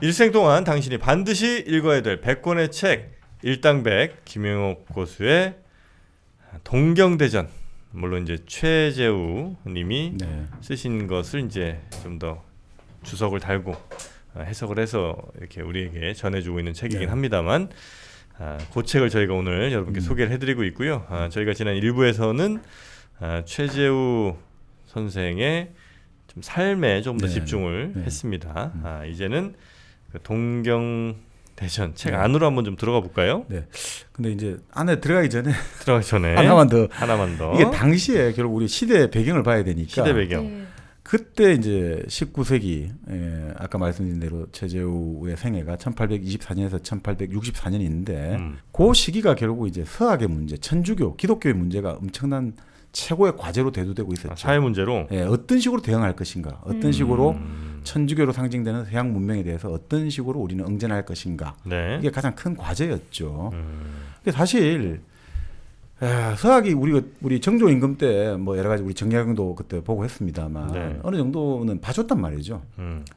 일생 동안 당신이 반드시 읽어야 될 100권의 책 일당백 김영옥 고수의 동경대전. 물론 이제 최재우 님이 네. 쓰신 것을 이제 좀 더 주석을 달고 해석을 해서 이렇게 우리에게 전해주고 있는 책이긴 네. 합니다만 그 책을 저희가 오늘 여러분께 소개를 해드리고 있고요. 저희가 지난 1부에서는 최재우 선생의 좀 삶에 좀 더 네. 집중을 네. 했습니다. 이제는 그 동경대전 책 네. 안으로 한번 좀 들어가 볼까요? 네. 근데 이제 안에 들어가기 전에 들어가기 전에 하나만 더. 이게 당시에 결국 우리 시대 배경을 봐야 되니까. 시대 배경. 네. 그때 이제 19세기 아까 말씀드린 대로 최재우의 생애가 1824년에서 1864년인데 그 시기가 결국 이제 서학의 문제, 천주교, 기독교의 문제가 엄청난 최고의 과제로 대두되고 있었죠. 사회 문제로. 예, 어떤 식으로 대응할 것인가, 어떤 식으로 천주교로 상징되는 서양 문명에 대해서 어떤 식으로 우리는 응전할 것인가. 네. 이게 가장 큰 과제였죠. 근데 사실 서학이 우리 정조 임금 때 뭐 여러 가지 우리 정약용도 그때 보고 했습니다만 네. 어느 정도는 봐줬단 말이죠.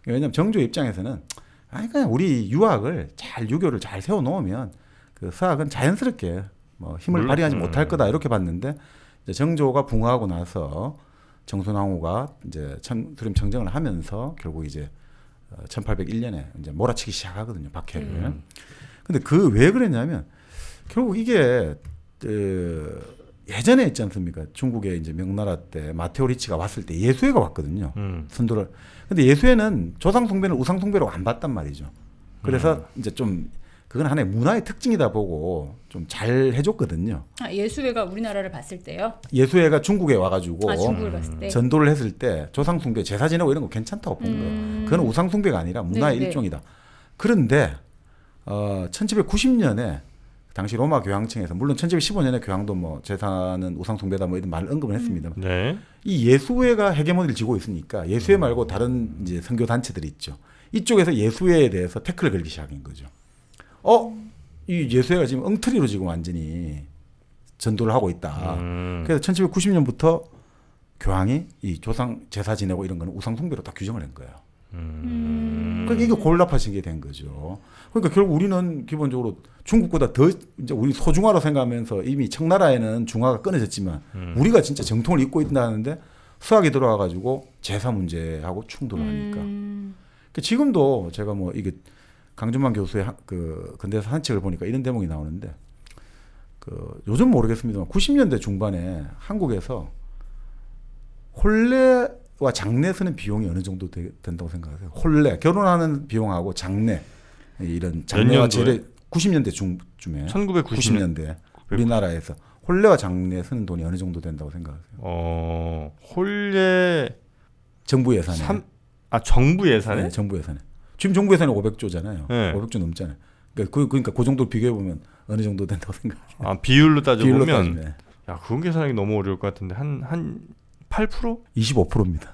왜냐하면 정조 입장에서는 그냥 우리 유교를 잘 세워 놓으면 그 서학은 자연스럽게 뭐 힘을 발휘하지 못할 거다 이렇게 봤는데 이제 정조가 붕하고 나서 정순왕후가 이제 수렴 청정을 하면서 결국 이제 1801년에 이제 몰아치기 시작하거든요, 박해를. 근데 왜 그랬냐면 결국 이게 예전에 있지 않습니까? 중국의 이제 명나라 때 마테오 리치가 왔을 때 예수회가 왔거든요. 선도를. 근데 예수회는 조상 숭배는 우상 숭배로 안 봤단 말이죠. 그래서 이제 좀 그건 하나의 문화의 특징이다 보고 좀 잘 해줬거든요. 예수회가 우리나라를 봤을 때요? 예수회가 중국에 와가지고 중국을 봤을 때. 전도를 했을 때 조상 숭배, 제사 지내고 이런 거 괜찮다고 본 거예요. 그건 우상 숭배가 아니라 문화의 네, 일종이다. 그런데 1790년에 당시 로마 교황청에서 물론 1715년에 교황도 뭐 제사는 우상 숭배다 뭐 이런 말을 언급을 했습니다만 네. 이 예수회가 헤게모니를 쥐고 있으니까 예수회 말고 다른 이제 선교 단체들이 있죠. 이쪽에서 예수회에 대해서 태클을 걸기 시작한 거죠. 이 예수회가 지금 엉터리로 지금 완전히 전도를 하고 있다. 그래서 1790년부터 교황이 이 조상 제사 지내고 이런 거는 우상 숭배로 딱 규정을 한 거예요. 그러니까 이게 골납하신 게 된 거죠. 그러니까 결국 우리는 기본적으로 중국보다 더 이제 우리 소중화로 생각하면서 이미 청나라에는 중화가 끊어졌지만 우리가 진짜 정통을 잇고 있다는데 서학이 들어와 가지고 제사 문제하고 충돌을 하니까. 그러니까 지금도 제가 뭐 이게 강준만 교수의 그 근대사 산책을 보니까 이런 대목이 나오는데 요즘 모르겠습니다만 90년대 중반에 한국에서 혼례와 장례 쓰는 비용이 어느 정도 된다고 생각하세요? 혼례 결혼하는 비용하고 장례 이런 장례와 제례 90년대 중쯤에 1990년대 우리나라에서 혼례와 장례 쓰는 돈이 어느 정도 된다고 생각하세요? 혼례 정부 예산에 정부 예산에? 네, 정부 예산에. 지금 정부 예산이 500조잖아요. 네. 500조 넘잖아요. 그러니까 그 정도 비교해 보면 어느 정도 된다고 생각해요. 비율로 따져보면 따지면. 야, 그건 계산하기 너무 어려울 것 같은데 한 8%? 25%입니다.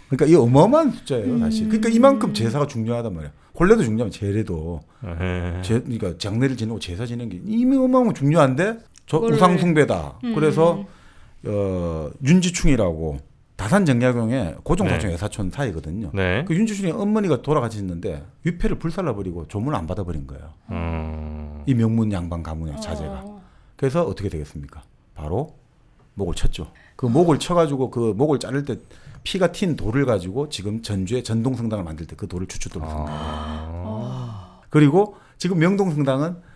그러니까 이 어마어마한 숫자예요, 사실. 그러니까 이만큼 제사가 중요하단 말이에요. 혼례도 중요하면 제례도. 그러니까 장례를 지내고 제사 지내는 게 이미 어마어마하면 중요한데 우상 숭배다. 그래서 윤지충이라고 다산 정약용의 고종사촌 애사촌 사이거든요. 네. 그 윤지충의 어머니가 돌아가셨는데 위패를 불살라버리고 조문을 안 받아버린 거예요. 이 명문 양반 가문의 자제가. 그래서 어떻게 되겠습니까? 바로 목을 쳤죠. 그 목을 쳐가지고 그 목을 자를 때 피가 튄 돌을 가지고 지금 전주에 전동성당을 만들 때 그 돌을 추출로 쓴 거예요. 그리고 지금 명동성당은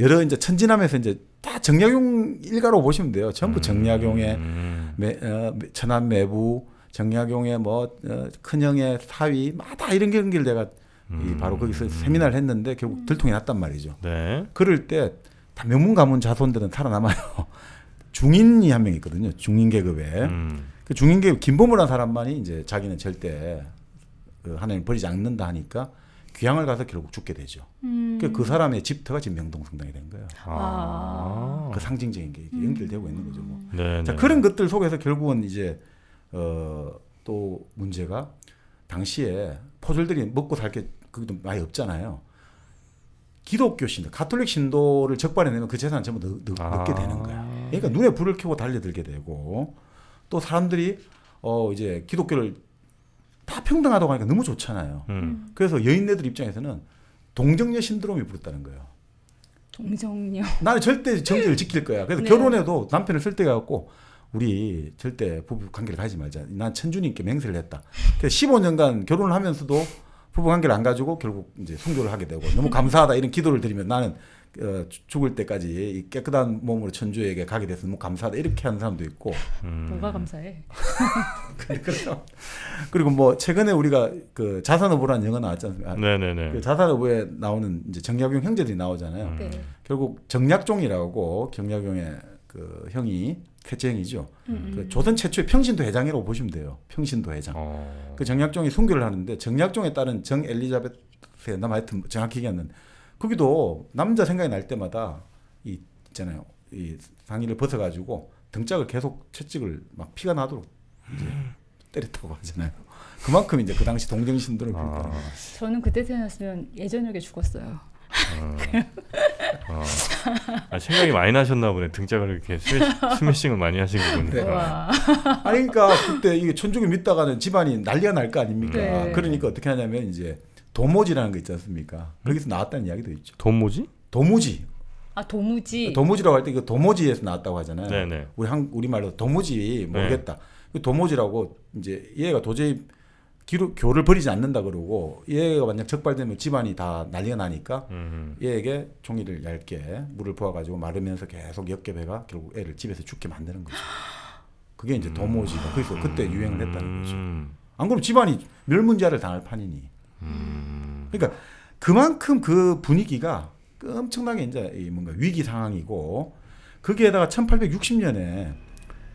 여러 이제 천진함에서 이제 다 정약용 일가로 보시면 돼요. 전부 정약용의 천안 매부, 정약용의 뭐 큰형의 사위, 다 이런 길 내가 바로 거기서 세미나를 했는데 결국 들통이 났단 말이죠. 네. 그럴 때 다 명문 가문 자손들은 살아남아요. 중인이 한 명 있거든요. 중인 계급에. 그 중인 계급 김보무라는 사람만이 이제 자기는 절대 하나님 버리지 않는다 하니까 귀향을 가서 결국 죽게 되죠. 그 사람의 집터가 지금 명동성당이 된 거예요. 그 상징적인 게 연결되고 있는 거죠. 뭐. 네, 자, 네. 그런 것들 속에서 결국은 이제 또 문제가 당시에 포졸들이 먹고 살 게 그것도 많이 없잖아요. 기독교 신도, 가톨릭 신도를 적발해내면 그 재산 전부 넣게 되는 거야. 그러니까 눈에 불을 켜고 달려들게 되고 또 사람들이 이제 기독교를 다 평등하다고 하니까 너무 좋잖아요. 그래서 여인네들 입장에서는 동정녀 신드롬이 붙었다는 거예요. 동정녀. 나는 절대 정직을 지킬 거야. 그래서 네. 결혼해도 남편을 설득해 갖고 우리 절대 부부 관계를 가지 말자. 난 천주님께 맹세를 했다. 그래서 15년간 결혼을 하면서도 부부 관계를 안 가지고 결국 이제 순교를 하게 되고 너무 감사하다 이런 기도를 드리면 나는 죽을 때까지 이 깨끗한 몸으로 천주에게 가게 돼서 너무 감사하다 이렇게 하는 사람도 있고. 뭐가 감사해? 그리고 뭐 최근에 우리가 그 자산어부라는 영화 나왔지 않습니까? 네네네. 그 자산어부에 나오는 이제 정약용 형제들이 나오잖아요. 네. 결국 정약종이라고 경약용의 그 형이 셋째 형이죠. 그 조선 최초의 평신도 회장이라고 보시면 돼요. 평신도 회장. 그 정약종이 순교를 하는데 정약종에 따른 정 엘리자베스의 남 하여튼 정확히 얘기하는 거기도 남자 생각이 날 때마다 이 있잖아요. 이 상의를 벗어가지고 등짝을 계속 채찍을 막 피가 나도록 이제 때렸다고 하잖아요. 그만큼 이제 그 당시 동정신들을 그러니까. 저는 그때 태어났으면 예전역에 죽었어요. 생각이 많이 나셨나 보네. 등짝을 이렇게 스매싱을 많이 하신 거 보니까. 네. 와. 아니 그러니까 그때 이게 천주교 믿다가는 집안이 난리가 날 거 아닙니까? 네. 그러니까 어떻게 하냐면 이제 도모지라는 거 있지 않습니까? 거기서 나왔다는 이야기도 있죠. 돈 뭐지? 도무지. 아 도무지. 도무지라고 할 때 이거 도모지에서 나왔다고 하잖아요. 네네. 우리말로 도무지 모르겠다. 그 도모지라고 이제 얘가 도저히 교를 버리지 않는다 그러고 얘가 만약 적발되면 집안이 다 난리가 나니까 얘에게 종이를 얇게 물을 부어가지고 마르면서 계속 역겹해가 결국 애를 집에서 죽게 만드는 거죠. 그게 이제 도모지가 그래서 그때 유행을 했다는 거죠. 안 그러면 집안이 멸문지화를 당할 판이니. 그러니까 그만큼 그 분위기가 엄청나게 이제 이 뭔가 위기 상황이고 거기에다가 1860년에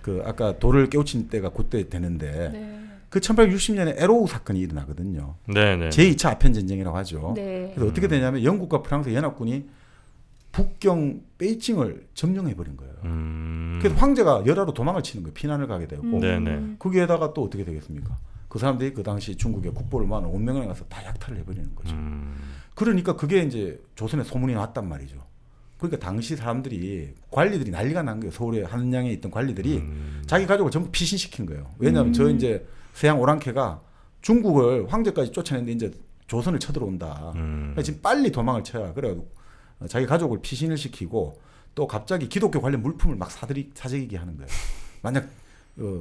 그 아까 돌을 깨우친 때가 그때 되는데 네. 그 1860년에 에로우 사건이 일어나거든요. 네네. 제2차 아편 전쟁이라고 하죠. 네. 그래서 어떻게 되냐면 영국과 프랑스 연합군이 북경 베이징을 점령해 버린 거예요. 그래서 황제가 열하로 도망을 치는 거예요. 피난을 가게 되고 네네. 거기에다가 또 어떻게 되겠습니까? 그 사람들이 그 당시 중국의 국보를 모아놓은 원명을 가서 다 약탈을 해버리는 거죠. 그러니까 그게 이제 조선에 소문이 났단 말이죠. 그러니까 당시 사람들이 관리들이 난리가 난 거예요. 서울에 한양에 있던 관리들이 자기 가족을 전부 피신시킨 거예요. 왜냐하면 저 이제 서양 오랑캐가 중국을 황제까지 쫓아냈는데 이제 조선을 쳐들어온다. 그러니까 지금 빨리 도망을 쳐야 그래가지고 자기 가족을 피신을 시키고 또 갑자기 기독교 관련 물품을 막 사재기게 하는 거예요. 만약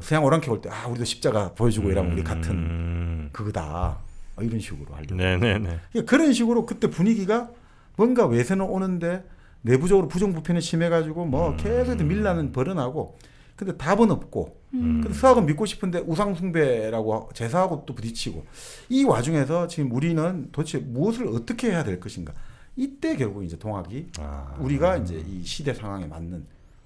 서양 오랑캐 올 때 우리도 십자가 보여주고 이러면 우리 같은 그거다. 이런 식으로 하려고. 네네네. 그러니까 그런 식으로 그때 분위기가 뭔가 외세는 오는데 내부적으로 부정부패는 심해가지고 뭐 계속 밀라는 벌어나고 근데 답은 없고 근데 서학은 믿고 싶은데 우상숭배라고 제사하고 또 부딪히고 이 와중에서 지금 우리는 도대체 무엇을 어떻게 해야 될 것인가 이때 결국 이제 동학이 우리가 이제 이 시대 상황에 맞는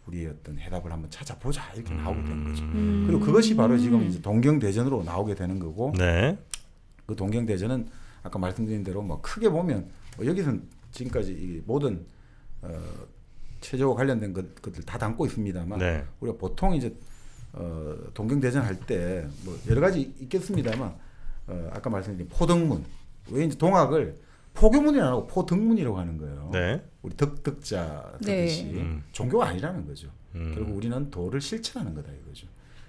우리의 어떤 해답을 한번 찾아보자 이렇게 나오게 되는 거죠. 그리고 그것이 바로 지금 이제 동경대전으로 나오게 되는 거고 네. 그 동경대전은 아까 말씀드린 대로 뭐 크게 보면 뭐 여기서는 지금까지 이 모든 체제와 관련된 것들 다 담고 있습니다만 네. 우리가 보통 이제 동경대전 할 때 뭐 여러 가지 있겠습니다만 아까 말씀드린 포등문 왜 이제 동학을 포교문이 안 하고 포등문이라고 하는 거예요. 네. 우리 덕자 네. 뜻이 종교가 아니라는 거죠. 결국 우리는 도를 실천하는 거다 이거죠.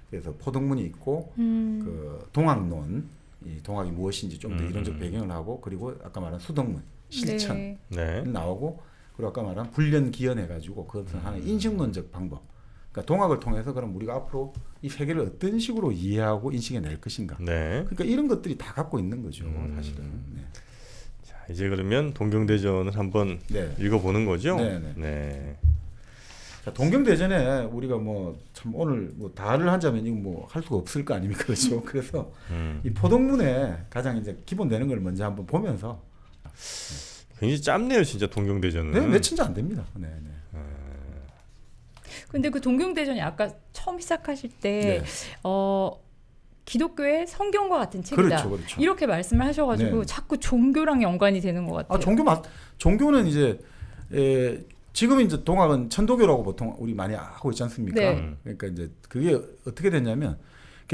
그래서 포등문이 있고 그 동학론 이 동학이 무엇인지 좀 더 이론적 배경을 하고 그리고 아까 말한 수덕문 실천 네. 나오고 그리고 아까 말한 불련 기연해 가지고 그것은 하나의 인식론적 방법. 그러니까 동학을 통해서 그럼 우리가 앞으로 이 세계를 어떤 식으로 이해하고 인식해낼 것인가. 네. 그러니까 이런 것들이 다 갖고 있는 거죠, 사실은. 네. 자, 이제 그러면 동경대전을 한번 네. 읽어보는 거죠? 네네. 네. 자, 동경대전에 우리가 뭐 참 오늘 뭐 다를 하자면 이거 뭐 할 수가 없을 거 아닙니까, 그렇죠? 그래서 이 포동문에 가장 이제 기본 되는 걸 먼저 한번 보면서 굉장히 짧네요, 진짜 동경대전은. 네, 몇 천자 안 됩니다. 네, 네. 근데 그 동경대전이 아까 처음 시작하실 때 네. 기독교의 성경과 같은 책이다. 그렇죠, 그렇죠. 이렇게 말씀을 하셔가지고 네. 자꾸 종교랑 연관이 되는 것 같아요. 종교는 이제 지금 이제 동학은 천도교라고 보통 우리 많이 하고 있지 않습니까? 네. 그러니까 이제 그게 어떻게 됐냐면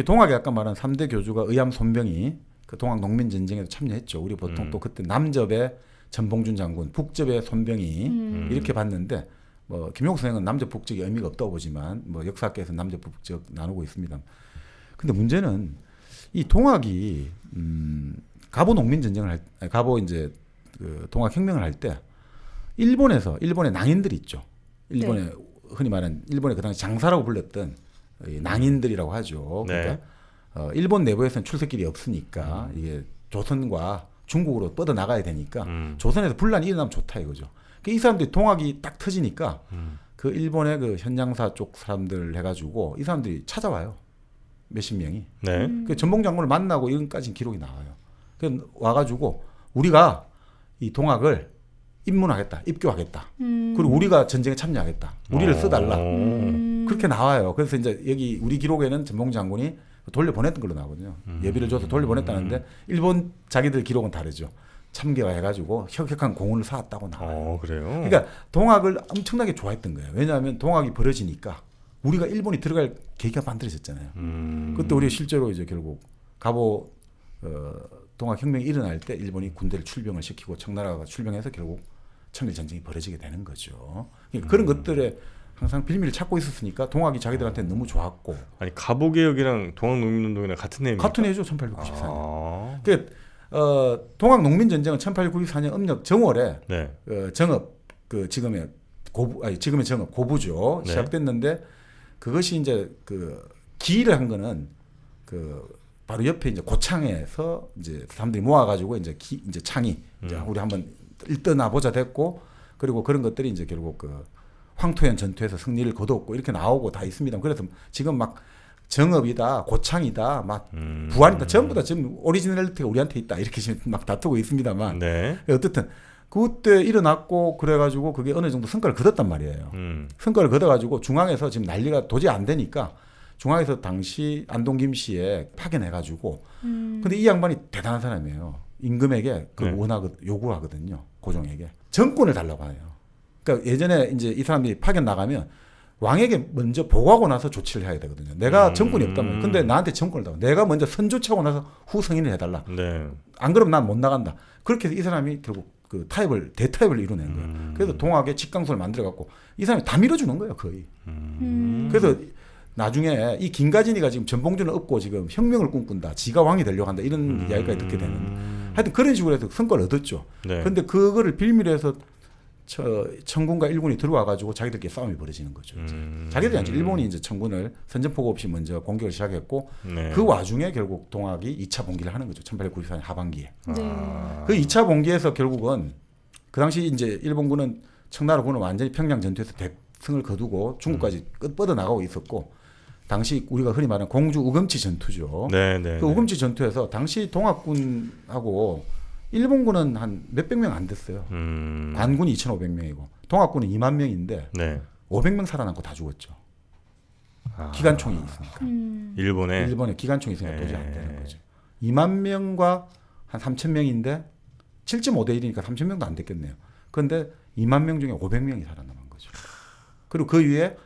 동학이 아까 말한 3대 교주가 의암 손병이 그 동학 농민 전쟁에도 참여했죠. 우리 보통 또 그때 남접의 전봉준 장군, 북접의 손병이 이렇게 봤는데 뭐 김용수 선생은 남접 북적이 의미가 없다고 보지만 뭐 역사학계에서 남접 북적 나누고 있습니다. 근데 문제는 이 동학이 갑오 농민 전쟁을 갑오 이제 그 동학 혁명을 할 때 일본의 낭인들이 있죠. 일본의 흔히 말하는 일본의 그 당시 장사라고 불렸던 이 낭인들이라고 하죠. 그러니까 일본 내부에서는 출세길이 없으니까 이게 조선과 중국으로 뻗어 나가야 되니까 조선에서 분란이 일어나면 좋다 이거죠. 그러니까 이 사람들이 동학이 딱 터지니까 그 일본의 그 현장사 쪽 사람들 해가지고 이 사람들이 찾아와요. 몇십 명이. 네. 그 전봉 장군을 만나고 이런까지 기록이 나와요. 그 와가지고 우리가 이 동학을 입문하겠다, 입교하겠다. 그리고 우리가 전쟁에 참여하겠다. 우리를 써달라. 그렇게 나와요. 그래서 이제 여기 우리 기록에는 전봉 장군이 돌려보냈던 걸로 나오거든요. 예비를 줘서 돌려보냈다는데 일본 자기들 기록은 다르죠. 참교해가지고 혁혁한 공을 쌓았다고 나와요. 그래요? 그러니까 동학을 엄청나게 좋아했던 거예요. 왜냐하면 동학이 벌어지니까 우리가 일본이 들어갈 계기가 만들어졌잖아요. 그때 우리가 실제로 이제 결국 갑오 동학 혁명이 일어날 때 일본이 군대를 출병을 시키고 청나라가 출병해서 결국 청일 전쟁이 벌어지게 되는 거죠. 그러니까 그런 것들에 항상 빌미를 찾고 있었으니까 동학이 자기들한테 너무 좋았고. 아니 갑오 개혁이랑 동학 농민운동이랑 같은 내용입니까? 같은 해죠. 1894년. 그러니까 동학 농민 전쟁은 1894년 음력 정월에 정읍 그 지금의 정읍 고부죠. 시작됐는데 그것이 이제 그 기일을 한 거는 그 바로 옆에 이제 고창에서 이제 사람들이 모아가지고 이제 창이 이제 우리 한번 일떠나 보자 됐고 그리고 그런 것들이 이제 결국 그 황토현 전투에서 승리를 거뒀고 이렇게 나오고 다 있습니다. 그래서 지금 막 정읍이다, 고창이다, 막 부안이다, 전부 다 지금 오리지널리티가 우리한테 있다 이렇게 지금 막 다투고 있습니다만 어쨌든 그때 일어났고 그래가지고 그게 어느 정도 성과를 거뒀단 말이에요. 성과를 거둬가지고 중앙에서 지금 난리가 도저히 안 되니까 중앙에서 당시 안동 김씨에 파견해가지고 근데 이 양반이 대단한 사람이에요. 임금에게 요구하거든요. 고종에게 정권을 달라고 해요. 그러니까 예전에 이제 이 사람들이 파견 나가면 왕에게 먼저 보고하고 나서 조치를 해야 되거든요. 내가 정권이 없다면 근데 나한테 정권을 달라. 내가 먼저 선조치하고 나서 후 승인을 해달라. 안 그러면 난 못 나간다. 그렇게 해서 이 사람이 결국 그 대타협을 이루는 거예요. 그래서 동학의 직강소를 만들어갖고 이 사람이 다 밀어주는 거예요, 거의. 그래서 나중에 이 김가진이가 지금 전봉준을 업고 지금 혁명을 꿈꾼다. 지가 왕이 되려고 한다. 이런 이야기까지 듣게 되는. 하여튼 그런 식으로 해서 성과를 얻었죠. 그런데 그거를 빌미로 해서 청군과 일군이 들어와가지고 자기들끼리 싸움이 벌어지는 거죠. 자기들이 아니죠. 일본이 이제 청군을 선전포고 없이 먼저 공격을 시작했고 그 와중에 결국 동학이 2차 봉기를 하는 거죠. 1894년 하반기에. 그 2차 봉기에서 결국은 그 당시 이제 일본군은 청나라군은 완전히 평양 전투에서 대승을 거두고 중국까지 뻗어 나가고 있었고 당시 우리가 흔히 말하는 공주 우금치 전투죠. 그 우금치 전투에서 당시 동학군하고 일본군은 한 몇백 명 안 됐어요. 관군이 2,500명이고 동학군은 2만 명인데 500명 살아남고 다 죽었죠. 기관총이 있으니까. 일본에 기관총이 있으니까 도저히 안 되는 거죠. 2만 명과 한 3,000명인데 7.5대 1이니까 3,000명도 안 됐겠네요. 그런데 2만 명 중에 500명이 살아남은 거죠. 그리고 그 위에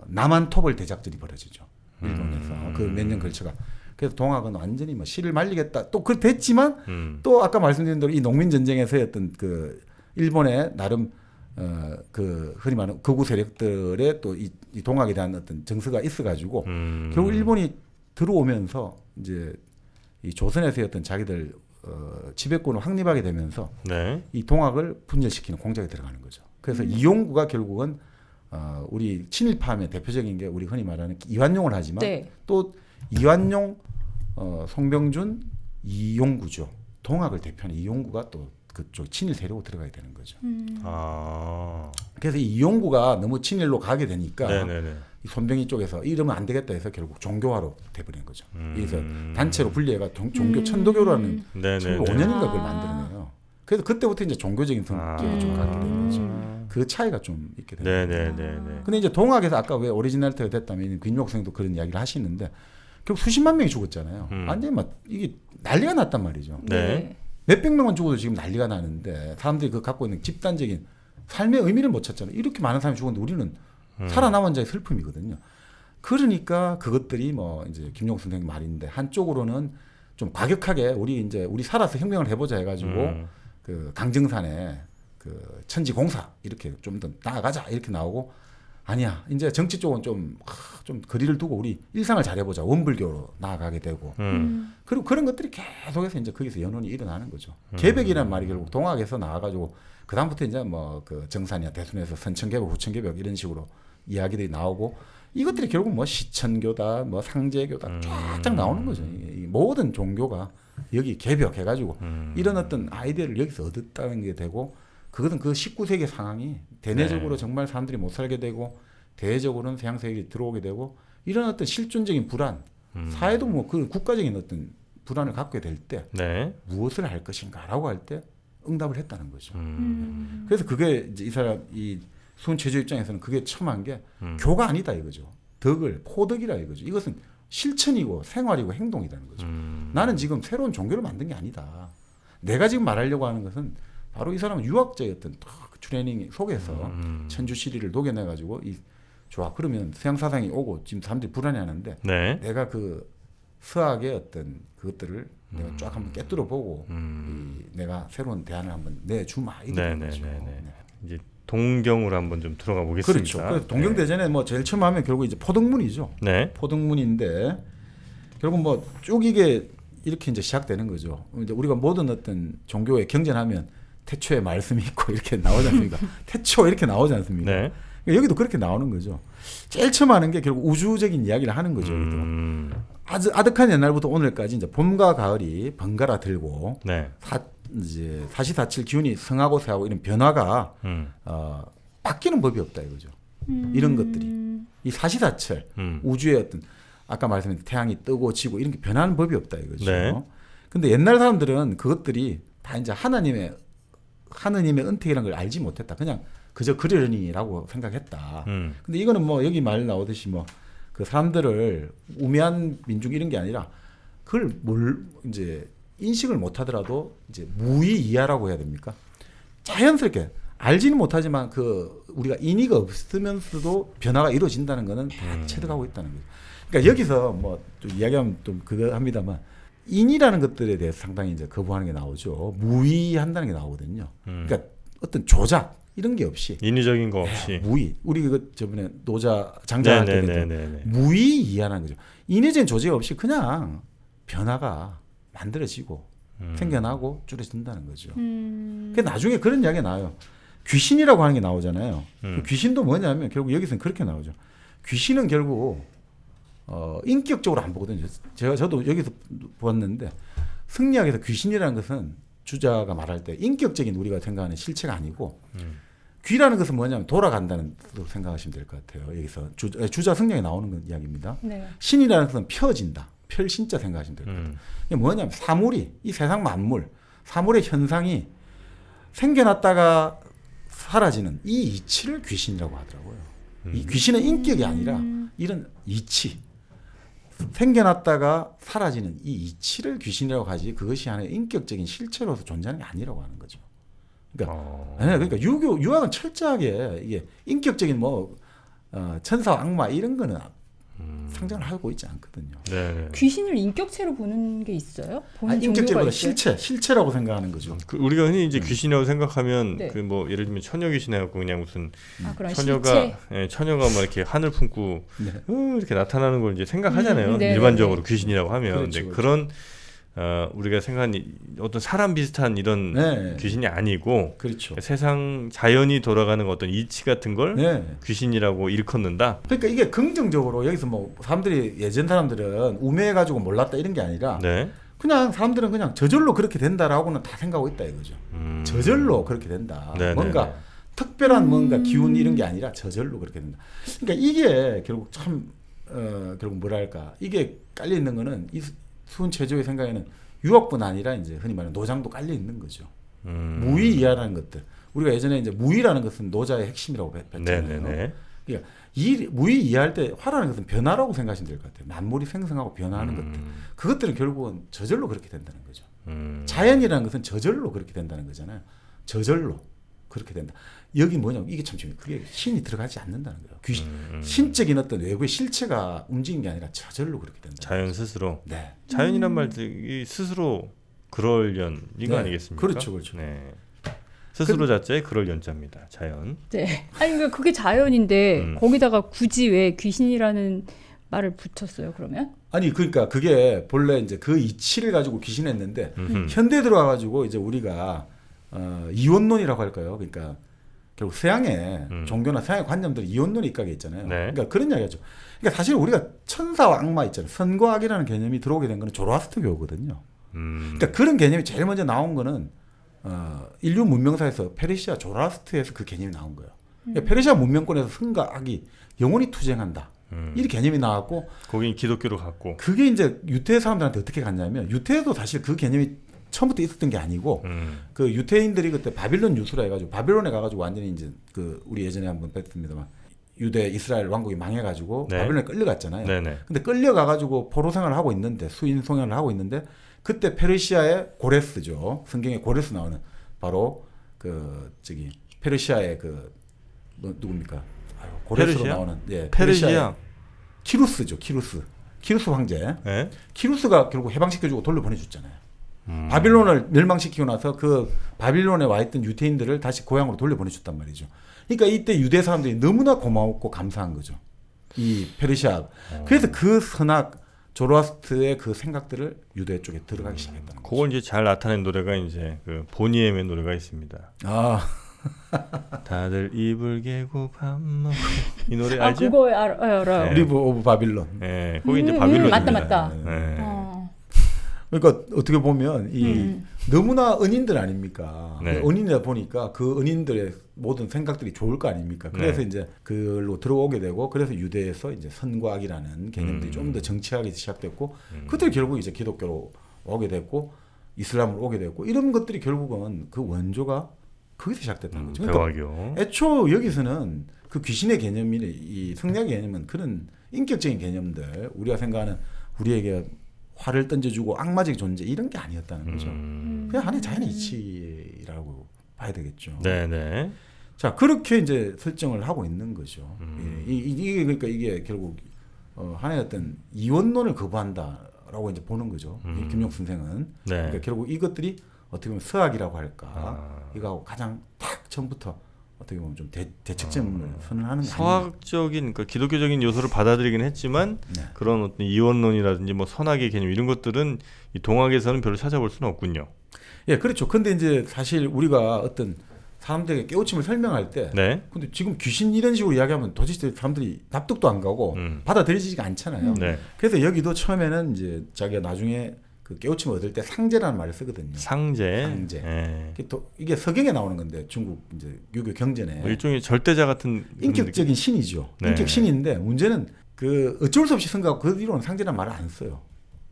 남한 토벌 대작전이 벌어지죠. 일본에서 그 몇 년 걸쳐가. 그래서 동학은 완전히 뭐 실을 말리겠다. 또 그 됐지만 또 아까 말씀드린 대로 이 농민 전쟁에서의 어떤 그 일본의 나름 그 흔히 말하는 극우 세력들의 또 이 동학에 대한 어떤 정서가 있어가지고 결국 일본이 들어오면서 이제 이 조선에서의 어떤 자기들 지배권을 확립하게 되면서 이 동학을 분열시키는 공작에 들어가는 거죠. 그래서 이용구가 결국은 우리 친일파의 대표적인 게 우리 흔히 말하는 이완용을 하지만 또 이완용, 송병준, 이용구죠. 동학을 대표하는 이용구가 또 그쪽 친일 세력으로 들어가야 되는 거죠. 그래서 이 이용구가 너무 친일로 가게 되니까 이 손병희 쪽에서 이러면 안 되겠다 해서 결국 종교화로 돼버린 거죠. 그래서 단체로 분리해가 종교 천도교라는 15년인가 그걸 만들어내요. 그래서 그때부터 이제 종교적인 성격이 좀 갖게 되는 거죠. 그 차이가 좀 있게 되는 거죠. 근데 이제 동학에서 아까 왜 오리지널리티가 됐다면 김용옥 선생도 그런 이야기를 하시는데 결국 수십만 명이 죽었잖아요. 완전히 막 이게 난리가 났단 말이죠. 몇백 명만 죽어도 지금 난리가 나는데 사람들이 그 갖고 있는 집단적인 삶의 의미를 못 찾잖아요. 이렇게 많은 사람이 죽었는데 우리는 살아남은 자의 슬픔이거든요. 그러니까 그것들이 뭐 이제 김용옥 선생님 말인데 한쪽으로는 좀 과격하게 우리 살아서 혁명을 해보자 해가지고 그 강정산에 그 천지공사 이렇게 좀 더 나아가자 이렇게 나오고 아니야. 이제 정치 쪽은 좀 거리를 두고 우리 일상을 잘해보자. 원불교로 나아가게 되고. 그리고 그런 것들이 계속해서 이제 거기서 연원이 일어나는 거죠. 개벽이란 말이 결국 동학에서 나와가지고 그 다음부터 이제 뭐 그 정산이나 대순에서 선천개벽, 후천개벽 이런 식으로 이야기들이 나오고 이것들이 결국 뭐 시천교다, 뭐 상제교다 쫙쫙 나오는 거죠. 이 모든 종교가 여기 개벽해가지고 이런 어떤 아이디어를 여기서 얻었다는 게 되고 그것은 그 19세기 상황이 대내적으로 네. 정말 사람들이 못 살게 되고 대외적으로는 서양 세력이 들어오게 되고 이런 어떤 실존적인 불안, 사회도 뭐 그 국가적인 어떤 불안을 갖게 될 때 네. 무엇을 할 것인가라고 할 때 응답을 했다는 거죠. 그래서 그게 이제 이 사람 이 수훈체조 입장에서는 그게 첨한 게 교가 아니다 이거죠. 덕을 포덕이라 이거죠. 이것은 실천이고 생활이고 행동이라는 거죠. 나는 지금 새로운 종교를 만든 게 아니다. 내가 지금 말하려고 하는 것은 바로 이 사람은 유학자의 어떤 트레이닝 속에서 천주시리를 녹여내가지고 이 좋아 그러면 서양 사상이 오고 지금 사람들이 불안해하는데 네. 내가 그 서학의 어떤 그것들을 내가 쫙 한번 깨뚫어 보고 내가 새로운 대안을 한번 내주마 이런 거죠. 네네네. 이제 동경으로 한번 좀 들어가 보겠습니다. 그렇죠. 그래서 동경대전에 뭐 제일 처음 하면 결국 이제 포덕문이죠. 네. 포덕문인데 결국 뭐 쭉 이게 이렇게 이제 시작되는 거죠. 이제 우리가 모든 어떤 종교에 경전하면 태초에 말씀이 있고 이렇게 나오지 않습니까? 태초 이렇게 나오지 않습니까? 네. 여기도 그렇게 나오는 거죠. 제일 처음 하는 게 결국 우주적인 이야기를 하는 거죠. 아주 아득한 옛날부터 오늘까지 이제 봄과 가을이 번갈아 들고 네. 이제 사시사칠 기운이 성하고 세하고 이런 변화가 바뀌는 법이 없다 이거죠. 이런 것들이 이 사시사철 우주의 어떤 아까 말씀드린 태양이 뜨고 지고 이런 게 변하는 법이 없다 이거죠. 네. 근데 옛날 사람들은 그것들이 다 이제 하나님의 은택이라는 걸 알지 못했다. 그냥 그저 그러려니라고 생각했다. 근데 이거는 뭐 여기 말 나오듯이 뭐 그 사람들을 우매한 민중 이런 게 아니라 그걸 이제 인식을 못하더라도 이제 무의 이하라고 해야 됩니까? 자연스럽게 알지는 못하지만 그 우리가 인의가 없으면서도 변화가 이루어진다는 거는 다 체득하고 있다는 거죠. 그러니까 여기서 뭐 좀 이야기하면 좀 그거 합니다만 인이라는 것들에 대해서 상당히 이제 거부하는 게 나오죠. 무의한다는 게 나오거든요. 그러니까 어떤 조작 이런 게 없이 인위적인 거 없이 무의. 우리 그 저번에 노자 장자할 때 네네네네. 무의 이하라는 거죠. 인위적인 조직 없이 그냥 변화가 만들어지고 생겨나고 줄어든다는 거죠. 그 나중에 그런 이야기가 나와요. 귀신이라고 하는 게 나오잖아요. 그 귀신도 뭐냐면 결국 여기서는 그렇게 나오죠. 귀신은 결국 인격적으로 안 보거든요. 저도 여기서 보았는데 승리학에서 귀신이라는 것은 주자가 말할 때 인격적인 우리가 생각하는 실체가 아니고 귀라는 것은 뭐냐면 돌아간다는 뜻으로 생각하시면 될 것 같아요. 여기서 주자 승리학에 나오는 이야기입니다. 네. 신이라는 것은 펴진다. 펼신자 생각하시면 될 것 같아요. 이게 뭐냐면 사물이 이 세상 만물 사물의 현상이 생겨났다가 사라지는 이 이치를 귀신이라고 하더라고요. 이 귀신은 인격이 아니라 이런 이치 생겨났다가 사라지는 이 이치를 귀신이라고 하지 그것이 하나의 인격적인 실체로서 존재하는 게 아니라고 하는 거죠. 그러니까 유학은 철저하게 이게 인격적인 뭐 천사와 악마 이런 거는 상정을 하고 있지 않거든요. 네. 귀신을 인격체로 보는 게 있어요? 보는 종교가 인격적으로 있어요? 실체라고 생각하는 거죠. 우리가 흔히 이제 귀신이라고 생각하면 네. 그 뭐 예를 들면 처녀 귀신해갖고 그냥 무슨 그런 처녀가 처녀가 막 이렇게 하늘 품고 네. 이렇게 나타나는 걸 이제 생각하잖아요. 네, 일반적으로 네. 귀신이라고 하면 그렇죠, 근데 그렇죠. 그런 우리가 생각한 어떤 사람 비슷한 이런 네. 귀신이 아니고 그렇죠. 세상 자연이 돌아가는 어떤 이치 같은 걸 네. 귀신이라고 일컫는다. 그러니까 이게 긍정적으로 여기서 뭐 사람들이 예전 사람들은 우매해가지고 몰랐다 이런 게 아니라 네. 그냥 사람들은 그냥 저절로 그렇게 된다라고는 다 생각하고 있다 이거죠. 저절로 그렇게 된다. 네네네. 뭔가 특별한 뭔가 기운 이런 게 아니라 저절로 그렇게 된다. 그러니까 이게 결국 참 결국 뭐랄까 이게 깔려 있는 거는 이 수훈체조의 생각에는 유학뿐 아니라 이제 흔히 말하는 노장도 깔려 있는 거죠. 무의 이하라는 것들. 우리가 예전에 이제 무의라는 것은 노자의 핵심이라고 뵀잖아요. 네네네. 그러니까 이 무의 이해할 때 화라는 것은 변화라고 생각하시면 될 것 같아요. 만물이 생성하고 변화하는 것들. 그것들은 결국은 저절로 그렇게 된다는 거죠. 자연이라는 것은 저절로 그렇게 된다는 거잖아요. 저절로 그렇게 된다. 여기 뭐냐면 이게 참 중요해요. 그게 신이 들어가지 않는다는 거예요. 신적인 어떤 외부의 실체가 움직이는 게 아니라 저절로 그렇게 된다. 자연 스스로. 네. 자연이란 말이 스스로 그러려는 이거 네. 아니겠습니까? 그렇죠, 그렇죠. 네. 스스로 자자에 그럴 연자입니다. 자연. 네. 아니 그러니까 그게 자연인데 거기다가 굳이 왜 귀신이라는 말을 붙였어요? 그러면? 아니 그러니까 그게 본래 이제 그 이치를 가지고 귀신했는데 음흠. 현대에 들어와가지고 이제 우리가 이원론이라고 할까요? 그러니까 결국 서양의 종교나 서양의 관념들이 이원론에 입각해 있잖아요. 네. 그러니까 그런 이야기죠. 그러니까 사실 우리가 천사와 악마 있잖아요. 선과 악이라는 개념이 들어오게 된 거는 조로아스터교거든요. 그러니까 그런 개념이 제일 먼저 나온 거는 인류 문명사에서 페르시아 조로아스터에서 그 개념이 나온 거예요. 그러니까 페르시아 문명권에서 선과 악이 영원히 투쟁한다. 이 개념이 나왔고 거긴 기독교로 갔고. 그게 이제 유대 사람들한테 어떻게 갔냐면 유대도 사실 그 개념이 처음부터 있었던 게 아니고 그 유대인들이 그때 바빌론 유수라 해가지고 바빌론에 가가지고 완전히 이제 그 우리 예전에 한번 뵀습니다만 유대 이스라엘 왕국이 망해가지고 네. 바빌론에 끌려갔잖아요. 네네. 근데 끌려가가지고 포로 생활을 하고 있는데 수인 송연을 하고 있는데 그때 페르시아의 고레스죠. 성경에 고레스 나오는 바로 그 저기 페르시아의 그 누굽니까? 아유, 고레스로 페르시아? 나오는 예, 페르시아. 키루스죠. 키루스 황제. 네? 키루스가 결국 해방시켜주고 돌려보내줬잖아요. 바빌론을 멸망시키고 나서 그 바빌론에 와 있던 유대인들을 다시 고향으로 돌려보내줬단 말이죠. 그러니까 이때 유대 사람들이 너무나 고마웠고 감사한 거죠. 이 페르시아. 그래서 그 선악 조로아스트의 그 생각들을 유대 쪽에 들어가기 시작했다는 거죠. 그걸 이제 잘 나타낸 노래가 이제 그 보니엠의 노래가 있습니다. 아, 다들 이불 개고 밥 먹고 이 노래 아 알죠? 그거 알아요. 네. 리브 오브 바빌론. 네, 거기 이제 바빌론입니다. 맞다. 네. 그러니까 어떻게 보면 이 너무나 은인들 아닙니까? 네. 은인이다 보니까 그 은인들의 모든 생각들이 좋을 거 아닙니까? 그래서 네. 이제 그걸로 들어오게 되고 그래서 유대에서 이제 선과 악이라는 개념들이 좀 더 정치하기 시작됐고 그들이 결국 이제 기독교로 오게 됐고 이슬람으로 오게 됐고 이런 것들이 결국은 그 원조가 거기서 시작됐다는 거죠. 그러니까 대화교. 애초 여기서는 그 귀신의 개념이나 이 성략의 개념은 그런 인격적인 개념들 우리가 생각하는 우리에게 화를 던져주고 악마적 존재 이런 게 아니었다는 거죠. 그냥 하나의 자연의 이치라고 봐야 되겠죠. 네네. 자 그렇게 이제 설정을 하고 있는 거죠. 예, 이게 그러니까 이게 결국 하나의 어떤 이원론을 거부한다라고 이제 보는 거죠. 이 김용 선생은 네. 그러니까 결국 이것들이 어떻게 보면 서학이라고 할까 아. 이거하고 가장 딱 처음부터 어떻게 보면 좀 대척점을 선언하는 게 아닌가. 서학적인 그러니까 기독교적인 요소를 받아들이긴 했지만 네. 그런 어떤 이원론이라든지 뭐 선악의 개념 이런 것들은 이 동학에서는 별로 찾아볼 수는 없군요. 예, 그렇죠. 근데 이제 사실 우리가 어떤 사람들에게 깨우침을 설명할 때, 네. 근데 지금 귀신 이런 식으로 이야기하면 도대체 사람들이 납득도 안 가고 받아들이지가 않잖아요. 네. 그래서 여기도 처음에는 이제 자기가 나중에 그 깨우침을 얻을 때 상제라는 말을 쓰거든요. 상제. 상제. 예. 이게 서경에 나오는 건데 중국 이제 유교 경전에 뭐 일종의 절대자 같은 그런 인격적인 신이죠. 네. 인격 신인데 문제는 그 어쩔 수 없이 생각하고 그 뒤로는 상제라는 말을 안 써요.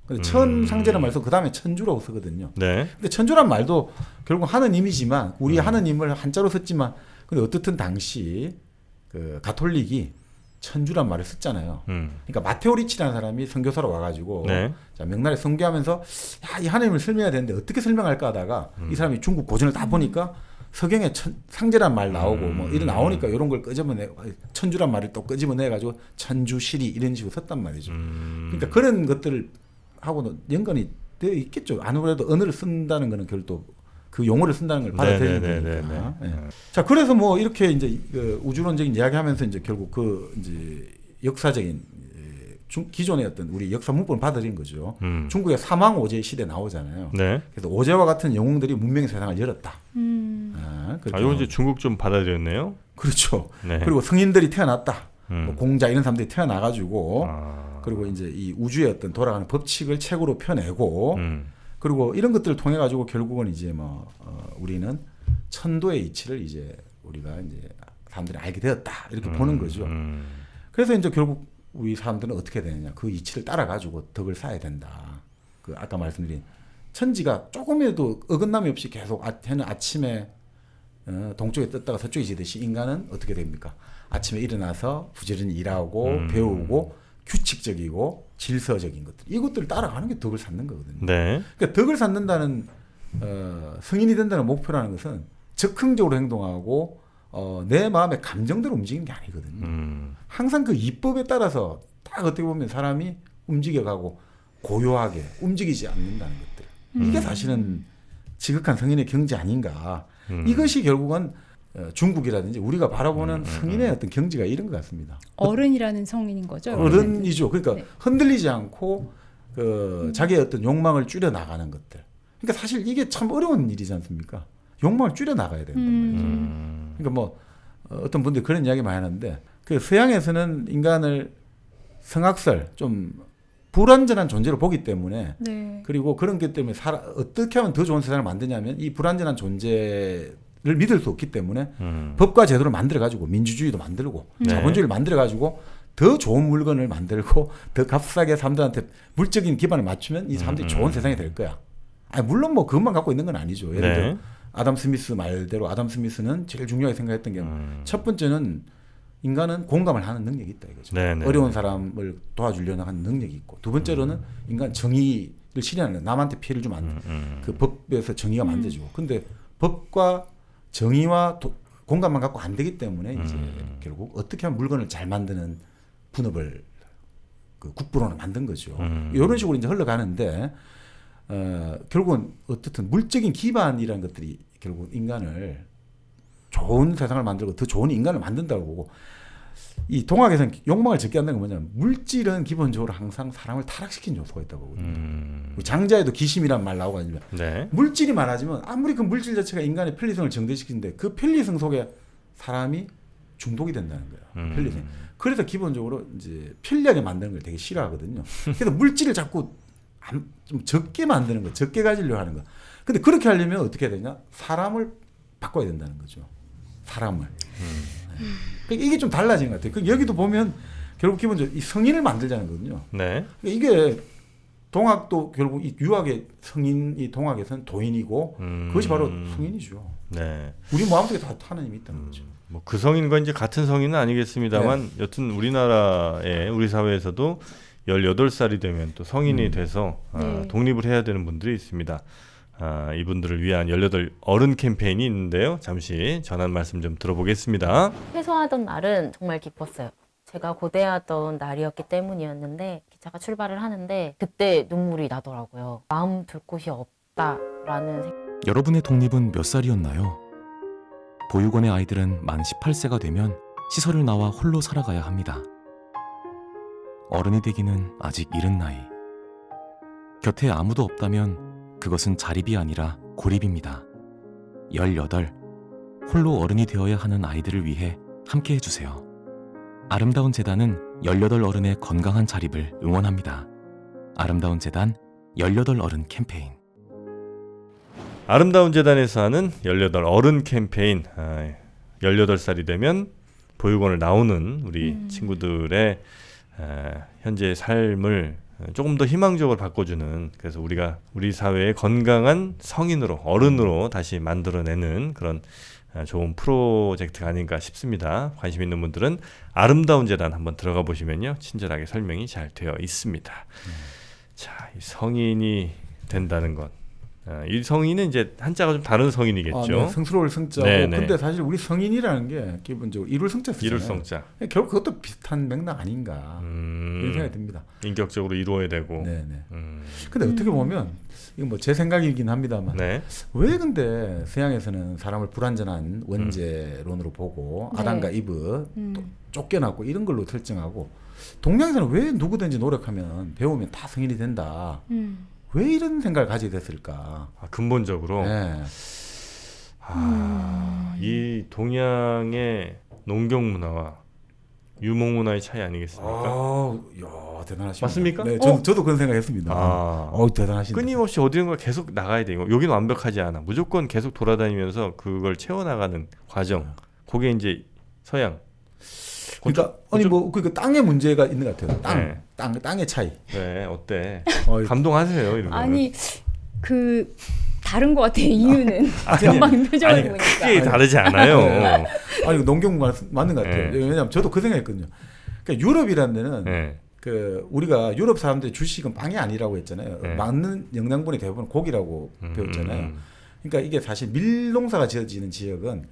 근데 천상제라는 말을 쓰고 그 다음에 천주라고 쓰거든요. 네. 근데 천주란 말도 결국 하느님이지만 우리 하느님을 한자로 썼지만 근데 어떻든 당시 그 가톨릭이 천주란 말을 썼잖아요. 그러니까 마테오 리치라는 사람이 선교사로 와가지고 네. 자 명나라에 선교하면서 야, 이 하느님을 설명해야 되는데 어떻게 설명할까 하다가 이 사람이 중국 고전을 다 보니까 서경에 상제란 말 나오고 뭐 이런 나오니까 이런 걸 끄집어내 천주란 말을 또 끄집어내 가지고 천주시리 이런 식으로 썼단 말이죠. 그러니까 그런 것들을 하고는 연관이 되어 있겠죠. 아무래도 언어를 쓴다는 거는 결국 그 용어를 쓴다는 걸 받아들이는 거니까. 예. 자, 그래서 뭐 이렇게 이제 그 우주론적인 이야기하면서 이제 결국 그 이제 역사적인 기존의 어떤 우리 역사 문법을 받아들인 거죠. 중국의 사망 오제 시대 나오잖아요. 네. 그래서 오제와 같은 영웅들이 문명의 세상을 열었다. 아, 이거 이제 중국 좀 받아들였네요. 그렇죠. 네. 그리고 성인들이 태어났다. 뭐 공자 이런 사람들이 태어나가지고 그리고 이제 이 우주의 어떤 돌아가는 법칙을 책으로 펴내고 그리고 이런 것들을 통해 가지고 결국은 이제 뭐 우리는 천도의 이치를 이제 우리가 이제 사람들이 알게 되었다 이렇게 보는 거죠. 그래서 이제 결국 우리 사람들은 어떻게 되느냐 그 이치를 따라 가지고 덕을 쌓아야 된다. 그 아까 말씀드린 천지가 조금이라도 어긋남이 없이 계속 해는 아침에 동쪽에 떴다가 서쪽에 지듯이 인간은 어떻게 됩니까? 아침에 일어나서 부지런히 일하고 배우고 규칙적이고 질서적인 것들 이것들을 따라가는 게 덕을 쌓는 거거든요. 네. 그러니까 덕을 쌓는다는 성인이 된다는 목표라는 것은 적극적으로 행동하고 내 마음의 감정대로 움직이는 게 아니거든요. 항상 그 이법에 따라서 딱 어떻게 보면 사람이 움직여가고 고요하게 움직이지 않는다는 것들. 이게 사실은 지극한 성인의 경지 아닌가. 이것이 결국은 중국이라든지 우리가 바라보는 성인의 어떤 경지가 이런 것 같습니다. 어른이라는 성인인 거죠. 어른이죠. 그러니까 네. 흔들리지 않고 자기의 어떤 욕망을 줄여 나가는 것들. 그러니까 사실 이게 참 어려운 일이지 않습니까? 욕망을 줄여 나가야 된단 말이죠. 그러니까 뭐 어떤 분들이 그런 이야기 많이 하는데 그 서양에서는 인간을 성악설 좀 불완전한 존재로 보기 때문에 네. 그리고 그런 것 때문에 어떻게 하면 더 좋은 세상을 만드냐면 이 불완전한 존재를 믿을 수 없기 때문에 법과 제도를 만들어 가지고 민주주의도 만들고 네. 자본주의를 만들어 가지고 더 좋은 물건을 만들고 더 값싸게 사람들한테 물적인 기반을 맞추면 이 사람들이 좋은 세상이 될 거야. 아니, 물론 뭐 그것만 갖고 있는 건 아니죠. 예를 들어 네. 아담 스미스 말대로 아담 스미스는 제일 중요하게 생각했던 게 첫 번째는 인간은 공감을 하는 능력이 있다 이거죠. 네네. 어려운 사람을 도와주려는 하는 능력이 있고 두 번째로는 인간 정의를 실현하는 남한테 피해를 주면 안 돼. 그 법에서 정의가 만들어지고 근데 법과 정의와 공감만 갖고 안 되기 때문에 이제 결국 어떻게 하면 물건을 잘 만드는 분업을 그 국부론을 만든 거죠. 이런 식으로 이제 흘러가는데 결국은 어떻든 물적인 기반이라는 것들이 결국 인간을 좋은 세상을 만들고 더 좋은 인간을 만든다고 보고 이 동학에서는 욕망을 적게 한다는 건 뭐냐면 물질은 기본적으로 항상 사람을 타락시키는 요소가 있다고 보거든요. 장자에도 기심이란 말 나오고 아니면 네. 물질이 많아지면 아무리 그 물질 자체가 인간의 편리성을 정대시키는데 그 편리성 속에 사람이 중독이 된다는 거예요. 편리성. 그래서 기본적으로 이제 편리하게 만드는 걸 되게 싫어하거든요. 그래서 물질을 자꾸 좀 적게 만드는 거, 적게 가지려고 하는 거. 근데 그렇게 하려면 어떻게 해야 되냐? 사람을 바꿔야 된다는 거죠. 사람을. 그러니까 이게 좀 달라진 것 같아요. 여기도 보면 결국 기본적으로 이 성인을 만들자는 거거든요. 네. 그러니까 이게 동학도 결국 이 유학의 성인이 동학에서는 도인이고 그것이 바로 성인이죠. 네. 우리 마음속에 다 하나님이 있다는 거죠. 뭐 그 성인과 이제 같은 성인은 아니겠습니다만 여튼 우리나라에 우리 사회에서도 18살이 되면 또 성인이 돼서 네. 독립을 해야 되는 분들이 있습니다. 이분들을 위한 18 어른 캠페인이 있는데요. 잠시 전한 말씀 좀 들어보겠습니다. 퇴소하던 날은 정말 기뻤어요. 제가 고대하던 날이었기 때문이었는데 기차가 출발을 하는데 그때 눈물이 나더라고요. 마음 둘 곳이 없다라는 생각. 여러분의 독립은 몇 살이었나요? 보육원의 아이들은 만 18세가 되면 시설을 나와 홀로 살아가야 합니다. 어른이 되기는 아직 이른 나이. 곁에 아무도 없다면 그것은 자립이 아니라 고립입니다. 18. 홀로 어른이 되어야 하는 아이들을 위해 함께 해주세요. 아름다운 재단은 18 어른의 건강한 자립을 응원합니다. 아름다운 재단 18 어른 캠페인. 아름다운 재단에서 하는 18 어른 캠페인. 18살이 되면 보육원을 나오는 우리 친구들의 현재의 삶을 조금 더 희망적으로 바꿔주는, 그래서 우리가 우리 사회의 건강한 성인으로, 어른으로 다시 만들어내는 그런 좋은 프로젝트가 아닌가 싶습니다. 관심 있는 분들은 아름다운 재단 한번 들어가 보시면요, 친절하게 설명이 잘 되어 있습니다. 자, 이 성인이 된다는 것, 이 성인은 이제 한자가 좀 다른 성인이겠죠. 네, 성스러울 성자고. 네, 네. 근데 사실 우리 성인이라는 게 기본적으로 이룰 성자 쓰잖아요. 이룰 성자. 결국 그것도 비슷한 맥락 아닌가 이런 생각이 듭니다. 인격적으로 이루어야 되고. 네네. 근데 어떻게 보면 이건 뭐 제 생각이긴 합니다만 네. 왜 근데 서양에서는 사람을 불완전한 원죄론으로 보고 네. 아담과 이브 또 쫓겨났고 이런 걸로 설정하고 동양에서는 왜 누구든지 노력하면 배우면 다 성인이 된다. 왜 이런 생각을 가지게 됐을까? 근본적으로 네. 이 동양의 농경 문화와 유목 문화의 차이 아니겠습니까? 야, 대단하십니다. 맞습니까? 네, 저도 그런 생각했습니다. 대단하십니다. 끊임없이 어디론가 계속 나가야 돼. 여기는 완벽하지 않아. 무조건 계속 돌아다니면서 그걸 채워나가는 과정. 그게 이제 서양. 그러니까 그러니까 땅의 문제가 있는 것 같아요. 네. 땅의 차이. 네, 어때? 어이. 감동하세요, 이런 거. 아니 그 다른 것 같아요. 이유는 영광 표정을 보니까. 크게 다르지 않아요. 아니 농경 맞는 것 같아요. 네. 왜냐하면 저도 그 생각했거든요. 그러니까 유럽이라는 데는 네. 그 우리가 유럽 사람들의 주식은 빵이 아니라고 했잖아요. 네. 맞는 영양분이 대부분 고기라고 배웠잖아요. 그러니까 이게 사실 밀농사가 지어지는 지역은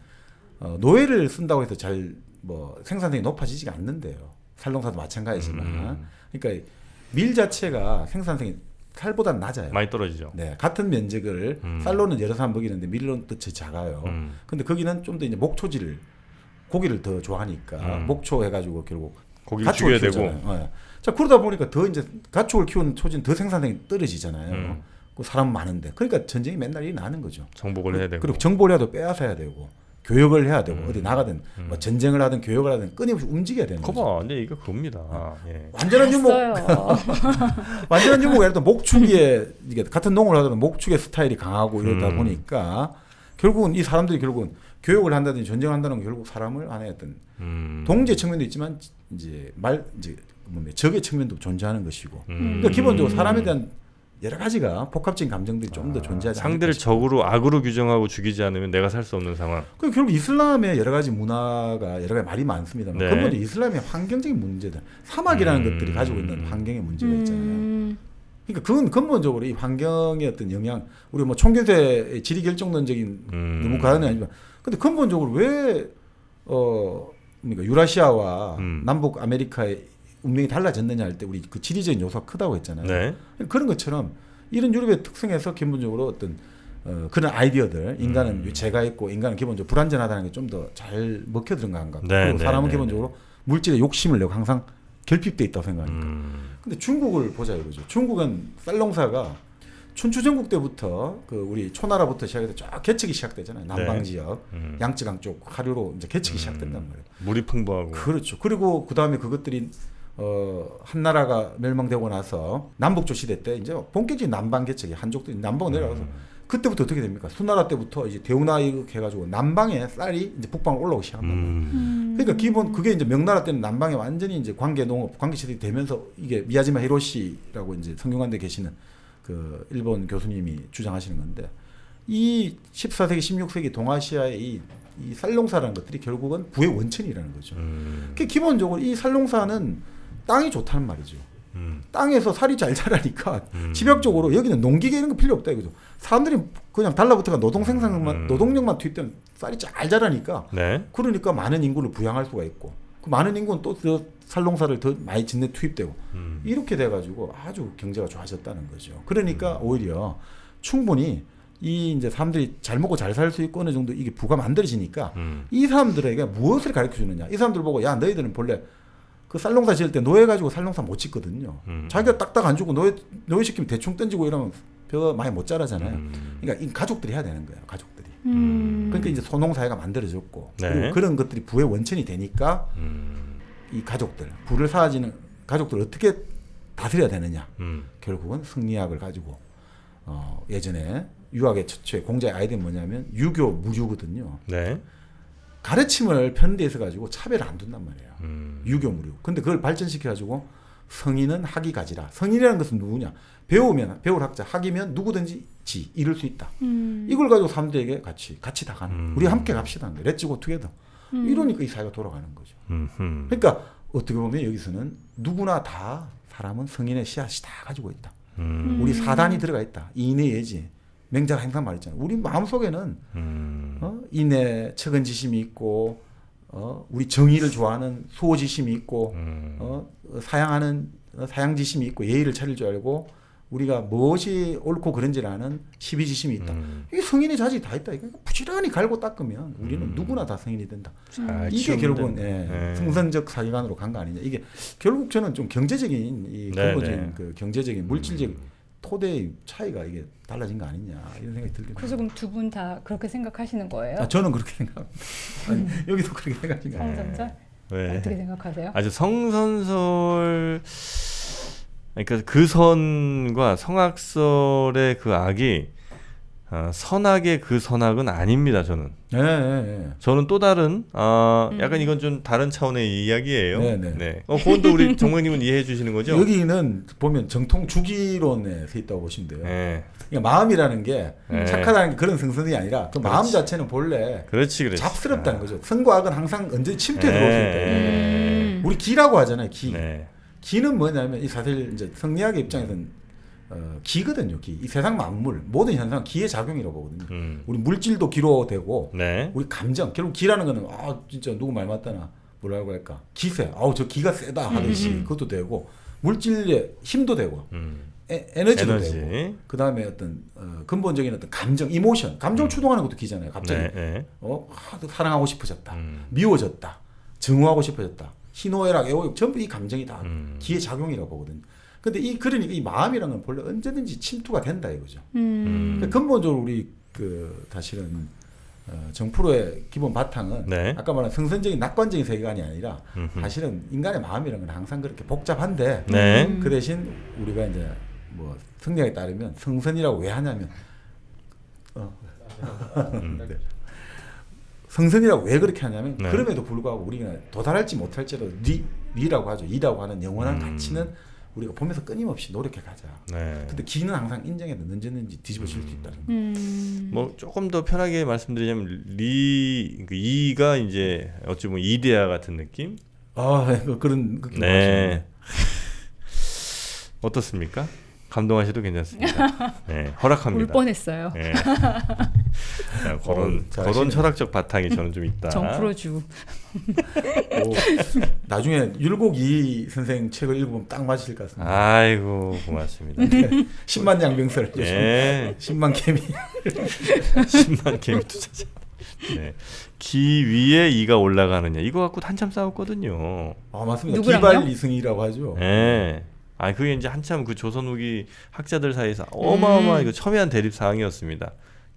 노예를 쓴다고 해서 잘 뭐 생산성이 높아지지가 않는데요. 살농사도 마찬가지지만. 그러니까 밀 자체가 생산성이 쌀보다는 낮아요. 많이 떨어지죠. 네, 같은 면적을 쌀로는 여러 사람 먹이는데 밀로는 또 작아요. 근데 거기는 좀 더 이제 목초지를 고기를 더 좋아하니까 목초 해가지고 결국 고기를 죽여야 되고. 네. 자 그러다 보니까 더 이제 가축을 키우는 초지는 더 생산성이 떨어지잖아요. 그 사람 많은데 그러니까 전쟁이 맨날 일어나는 거죠. 정복을 해야 되고. 그리고 정보를 해도 빼앗아야 되고 교육을 해야 되고 어디 나가든 뭐 전쟁을 하든 교육을 하든 끊임없이 움직여야 되는 거죠. 커봐. 근데 이거 그겁니다. 예. 완전한 유목, 알았어요. 완전한 유목 예를 들어 목축에 이게 같은 농을 하더라도 목축의 스타일이 강하고 이러다 보니까 결국은 이 사람들이 결국은 교육을 한다든지 전쟁한다는 건 결국 사람을 하나의 어떤 동지의 측면도 있지만 이제 적의 측면도 존재하는 것이고 그러니까 기본적으로 사람에 대한 여러 가지가 복합적인 감정들이 좀 더 존재하지 않을까 상대를 싶어요. 적으로 악으로 규정하고 죽이지 않으면 내가 살 수 없는 상황. 그 결국 이슬람의 여러 가지 문화가 여러 가지 말이 많습니다만 네. 근본적으로 이슬람의 환경적인 문제들 사막이라는 것들이 가지고 있는 환경의 문제가 있잖아요. 그러니까 그건 근본적으로 이 환경의 어떤 영향 우리 뭐 총교수의 지리 결정론적인 너무 가능은 아니지만 근데 근본적으로 왜 그러니까 유라시아와 남북 아메리카의 운명이 달라졌느냐 할 때 우리 그 지리적인 요소가 크다고 했잖아요. 네. 그런 것처럼 이런 유럽의 특성에서 기본적으로 어떤 그런 아이디어들 인간은 죄가 있고 인간은 기본적으로 불완전하다는 게 좀 더 잘 먹혀드는 것 같고 네, 그리고 네, 사람은 네, 기본적으로 물질에 욕심을 내고 항상 결핍돼 있다고 생각하니까. 근데 중국을 보자 이거죠. 중국은 쌀농사가 춘추 전국 때부터 그 우리 초나라부터 시작해서 쫙 개척이 시작되잖아요. 남방 네. 지역, 양쯔강 쪽 하류로 이제 개척이 시작된단 말이에요. 물이 풍부하고. 그렇죠. 그리고 그 다음에 그것들이 한 나라가 멸망되고 나서 남북조 시대 때 이제 본격적인 남방 개척이 한족도 남방 내려가서 그때부터 어떻게 됩니까? 수나라 때부터 이제 대운하 이렇게 해가지고 남방에 쌀이 이제 북방으로 올라오기 시작한단 말이에요. 그러니까 기본 그게 이제 명나라 때는 남방에 완전히 이제 관계 농업 관계 시대이 되면서 이게 미야지마 히로시라고 이제 성균관대에 계시는 그 일본 교수님이 주장하시는 건데 이 14세기 16세기 동아시아의 이 쌀농사라는 것들이 결국은 부의 원천이라는 거죠. 그 기본적으로 이 쌀농사는 땅이 좋다는 말이죠. 땅에서 살이 잘 자라니까 집약적으로 여기는 농기계 이런 거 필요 없다 이거죠. 사람들이 그냥 달라붙어가 노동 생산만 노동력만 투입되면 쌀이 잘 자라니까 네. 그러니까 많은 인구를 부양할 수가 있고 그 많은 인구는 또 쌀농사를 더 많이 짓는 투입되고 이렇게 돼가지고 아주 경제가 좋아졌다는 거죠. 그러니까 오히려 충분히 이 이제 사람들이 잘 먹고 잘 살 수 있고 어느 정도 이게 부가 만들어지니까 이 사람들에게 무엇을 가르쳐 주느냐 이 사람들 보고 야 너희들은 본래 그 쌀농사 지을 때 노예 가지고 쌀농사 못 짓거든요. 자기가 딱딱 안 주고 노예 시키면 대충 던지고 이러면 벼 많이 못 자라잖아요. 그러니까 이 가족들이 해야 되는 거예요. 가족들이. 그러니까 이제 소농사회가 만들어졌고 네. 그리고 그런 것들이 부의 원천이 되니까 이 가족들 부를 쌓아지는 가족들을 어떻게 다스려야 되느냐. 결국은 승리학을 가지고 예전에 유학의 최초의 공자의 아이디어는 뭐냐면 유교 무류거든요. 네. 가르침을 편 데서 가지고 차별을 안 둔단 말이에요. 유교 무류. 근데 그걸 발전시켜 가지고 성인은 학이 가지라. 성인이라는 것은 누구냐? 배울 학자. 학이면 누구든지 이룰 수 있다. 이걸 가지고 사람들에게 같이 다 가는. 우리 함께 갑시다. Let's go together. 이러니까 이 사회가 돌아가는 거죠. 그러니까 어떻게 보면 여기서는 누구나 다 사람은 성인의 씨앗이 다 가지고 있다. 우리 사단이 들어가 있다. 인의 예지. 맹자가 항상 말했잖아요. 우리 마음속에는 인의 척은지심이 있고 우리 정의를 좋아하는 수호지심이 있고 사양하는 사양지심이 있고 예의를 차릴 줄 알고 우리가 무엇이 옳고 그른지를 아는 시비지심이 있다. 이게 성인의 자질이 다 있다. 이거 부지런히 갈고 닦으면 우리는 누구나 다 성인이 된다. 이게 결국은 승선적 사기관으로 간 거 아니냐. 이게 결국 저는 좀 경제적인 이 근본적인 그 경제적인 물질적인 토대의 차이가 이게 달라진 거 아니냐 이런 생각이 들긴 그래서 그럼 두 분 다 그렇게 생각하시는 거예요? 저는 그렇게 생각합니다. 아니, 여기도 그렇게 생각하신 거 아니에요? 성선설? 네. 어떻게 생각하세요? 아주 성선설 그러니까 그 선과 성악설의 그 악이 선악의 그 선악은 아닙니다. 저는. 네. 저는 또 다른 약간 이건 좀 다른 차원의 이야기예요. 네. 그건도 우리 정모님은 이해해 주시는 거죠? 여기는 보면 정통 주기론에 서 있다고 보시면 돼요. 네. 그러니까 마음이라는 게 네. 착하다는 게 그런 성선이 아니라 그 마음 자체는 본래 그렇지. 잡스럽다는 거죠. 선과 악은 항상 언제 침투해 들어올 수 있다. 우리 기라고 하잖아요. 기. 네. 기는 뭐냐면 이 사실 이제 성리학의 입장에서는 기거든요. 기. 이 세상 만물 모든 현상은 기의 작용이라고 보거든요. 우리 물질도 기로 되고 네. 우리 감정 결국 기라는 거는 진짜 누구 말 맞다나 뭐라고 할까 기세 저 기가 세다 하듯이 그것도 되고 물질의 힘도 되고 에너지도 에너지. 되고 그다음에 어떤 근본적인 어떤 감정, 이모션, 감정을 추동하는 것도 기잖아요. 갑자기 네, 네. 사랑하고 싶어졌다, 음. 미워졌다, 증오하고 싶어졌다, 희노애락, 애호욕 전부 이 감정이 다 기의 작용이라고 보거든요. 근데 그러니까 이 마음이라는 건 본래 언제든지 침투가 된다 이거죠. 그러니까 근본적으로 우리 사실은 정프로의 기본 바탕은 네. 아까 말한 성선적인 낙관적인 세계관이 아니라 사실은 인간의 마음이라는 건 항상 그렇게 복잡한데 네. 그 대신 우리가 이제 뭐 성경에 따르면 성선이라고 왜 하냐면 네. 성선이라고 왜 그렇게 하냐면 네. 그럼에도 불구하고 우리가 도달할지 못할지라도 리라고 하죠. 이라고 하는 영원한 가치는 우리가 보면서 끊임없이 노력해 가자. 네. 근데 기는 항상 인정해도 언제든지 뒤집어질 수 있다는 거. 뭐 조금 더 편하게 말씀드리자면 이가 이제 어찌 보면 이데아 같은 느낌? 그런 느낌. 네. 어떻습니까? 감동하셔도 괜찮습니다. 네, 울 허락합니다. 뻔했어요. 네. 자, 그런 잘하시네. 철학적 바탕이 저는 좀 있다. 정프로주. 나중에 율곡 이 선생 책을 읽으면 딱 맞으실 것 같습니다. 아이고 고맙습니다. 10만 양병설, 네. 10만 개미. 10만 개미 투자자. 네. 기 위에 이가 올라가느냐 이거 갖고 한참 싸웠거든요. 맞습니다. 누구랑요? 기발 이승이라고 하죠. 네. 그게 이제 한참 그 조선 후기 학자들 사이에서 어마어마한 첨예한 대립 사항이었습니다.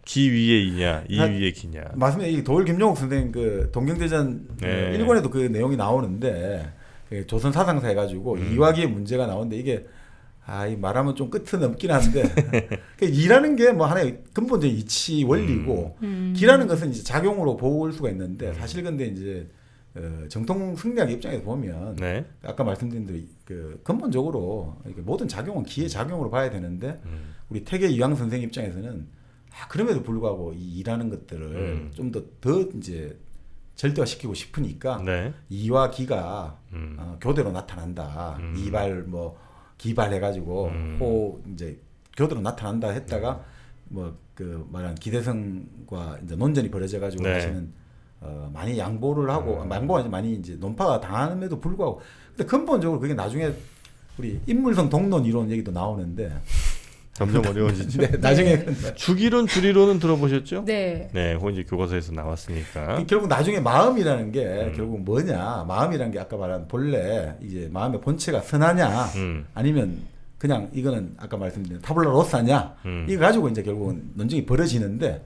기 위에 이냐, 이 위에 기냐. 맞습니다. 이 도울 김용옥 선생 그 동경대전 네. 일권에도 그 내용이 나오는데 조선 사상사 해가지고 이화기의 문제가 나오는데 이게 이 말하면 좀 끝은 넘긴 한데 이라는 게 뭐 하나의 근본적인 이치 원리고 기라는 것은 이제 작용으로 볼 수가 있는데 사실 근데 이제 정통 승리학 입장에서 보면 네. 아까 말씀드린 대로 그 근본적으로 이렇게 모든 작용은 기의 작용으로 봐야 되는데 우리 태계 이황 선생 입장에서는 그럼에도 불구하고 이 일하는 것들을 좀 더 이제 절대화시키고 싶으니까 네. 이와 기가 교대로 나타난다. 이발 뭐 기발해가지고 호 이제 교대로 나타난다 했다가 뭐 그 말한 기대성과 이제 논전이 벌어져가지고 네. 사실은 많이 양보를 하고 양보가 많이 이제 논파가 당함에도 불구하고 근데 근본적으로 그게 나중에 우리 인물성 동론 이론 얘기도 나오는데 점점 어려워지죠. 네, 나중에 주기론, 주리론은 들어보셨죠? 네. 네, 그건 이제 교과서에서 나왔으니까. 결국 나중에 마음이라는 게 결국 뭐냐? 마음이라는 게 아까 말한 본래 이제 마음의 본체가 선하냐 아니면 그냥 이거는 아까 말씀드린 타블라 로사냐 이거 가지고 이제 결국은 논쟁이 벌어지는데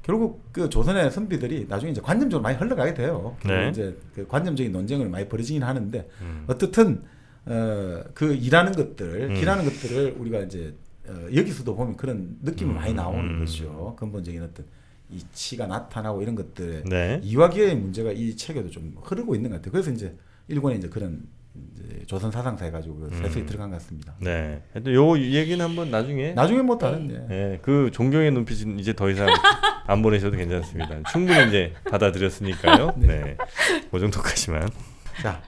결국 그 조선의 선비들이 나중에 이제 관념적으로 많이 흘러가게 돼요. 네. 이제 그 관념적인 논쟁을 많이 벌어지긴 하는데 어떻든 그 일하는 것들, 기라는 것들을 우리가 이제 여기서도 보면 그런 느낌이 많이 나오는 거죠. 근본적인 어떤 이치가 나타나고 이런 것들 네. 이화기의 문제가 이 책에도 좀 흐르고 있는 것 같아요. 그래서 이제 일본에 이제 그런 이제 조선 사상사 해가지고 세수에 들어간 것 같습니다. 네. 하여튼 요 얘기는 한번 나중에. 나중에 뭐 다른 네, 그 존경의 눈빛은 이제 더 이상 안 보내셔도 괜찮습니다. 충분히 이제 받아들였으니까요. 네. 그 정도까지만. 자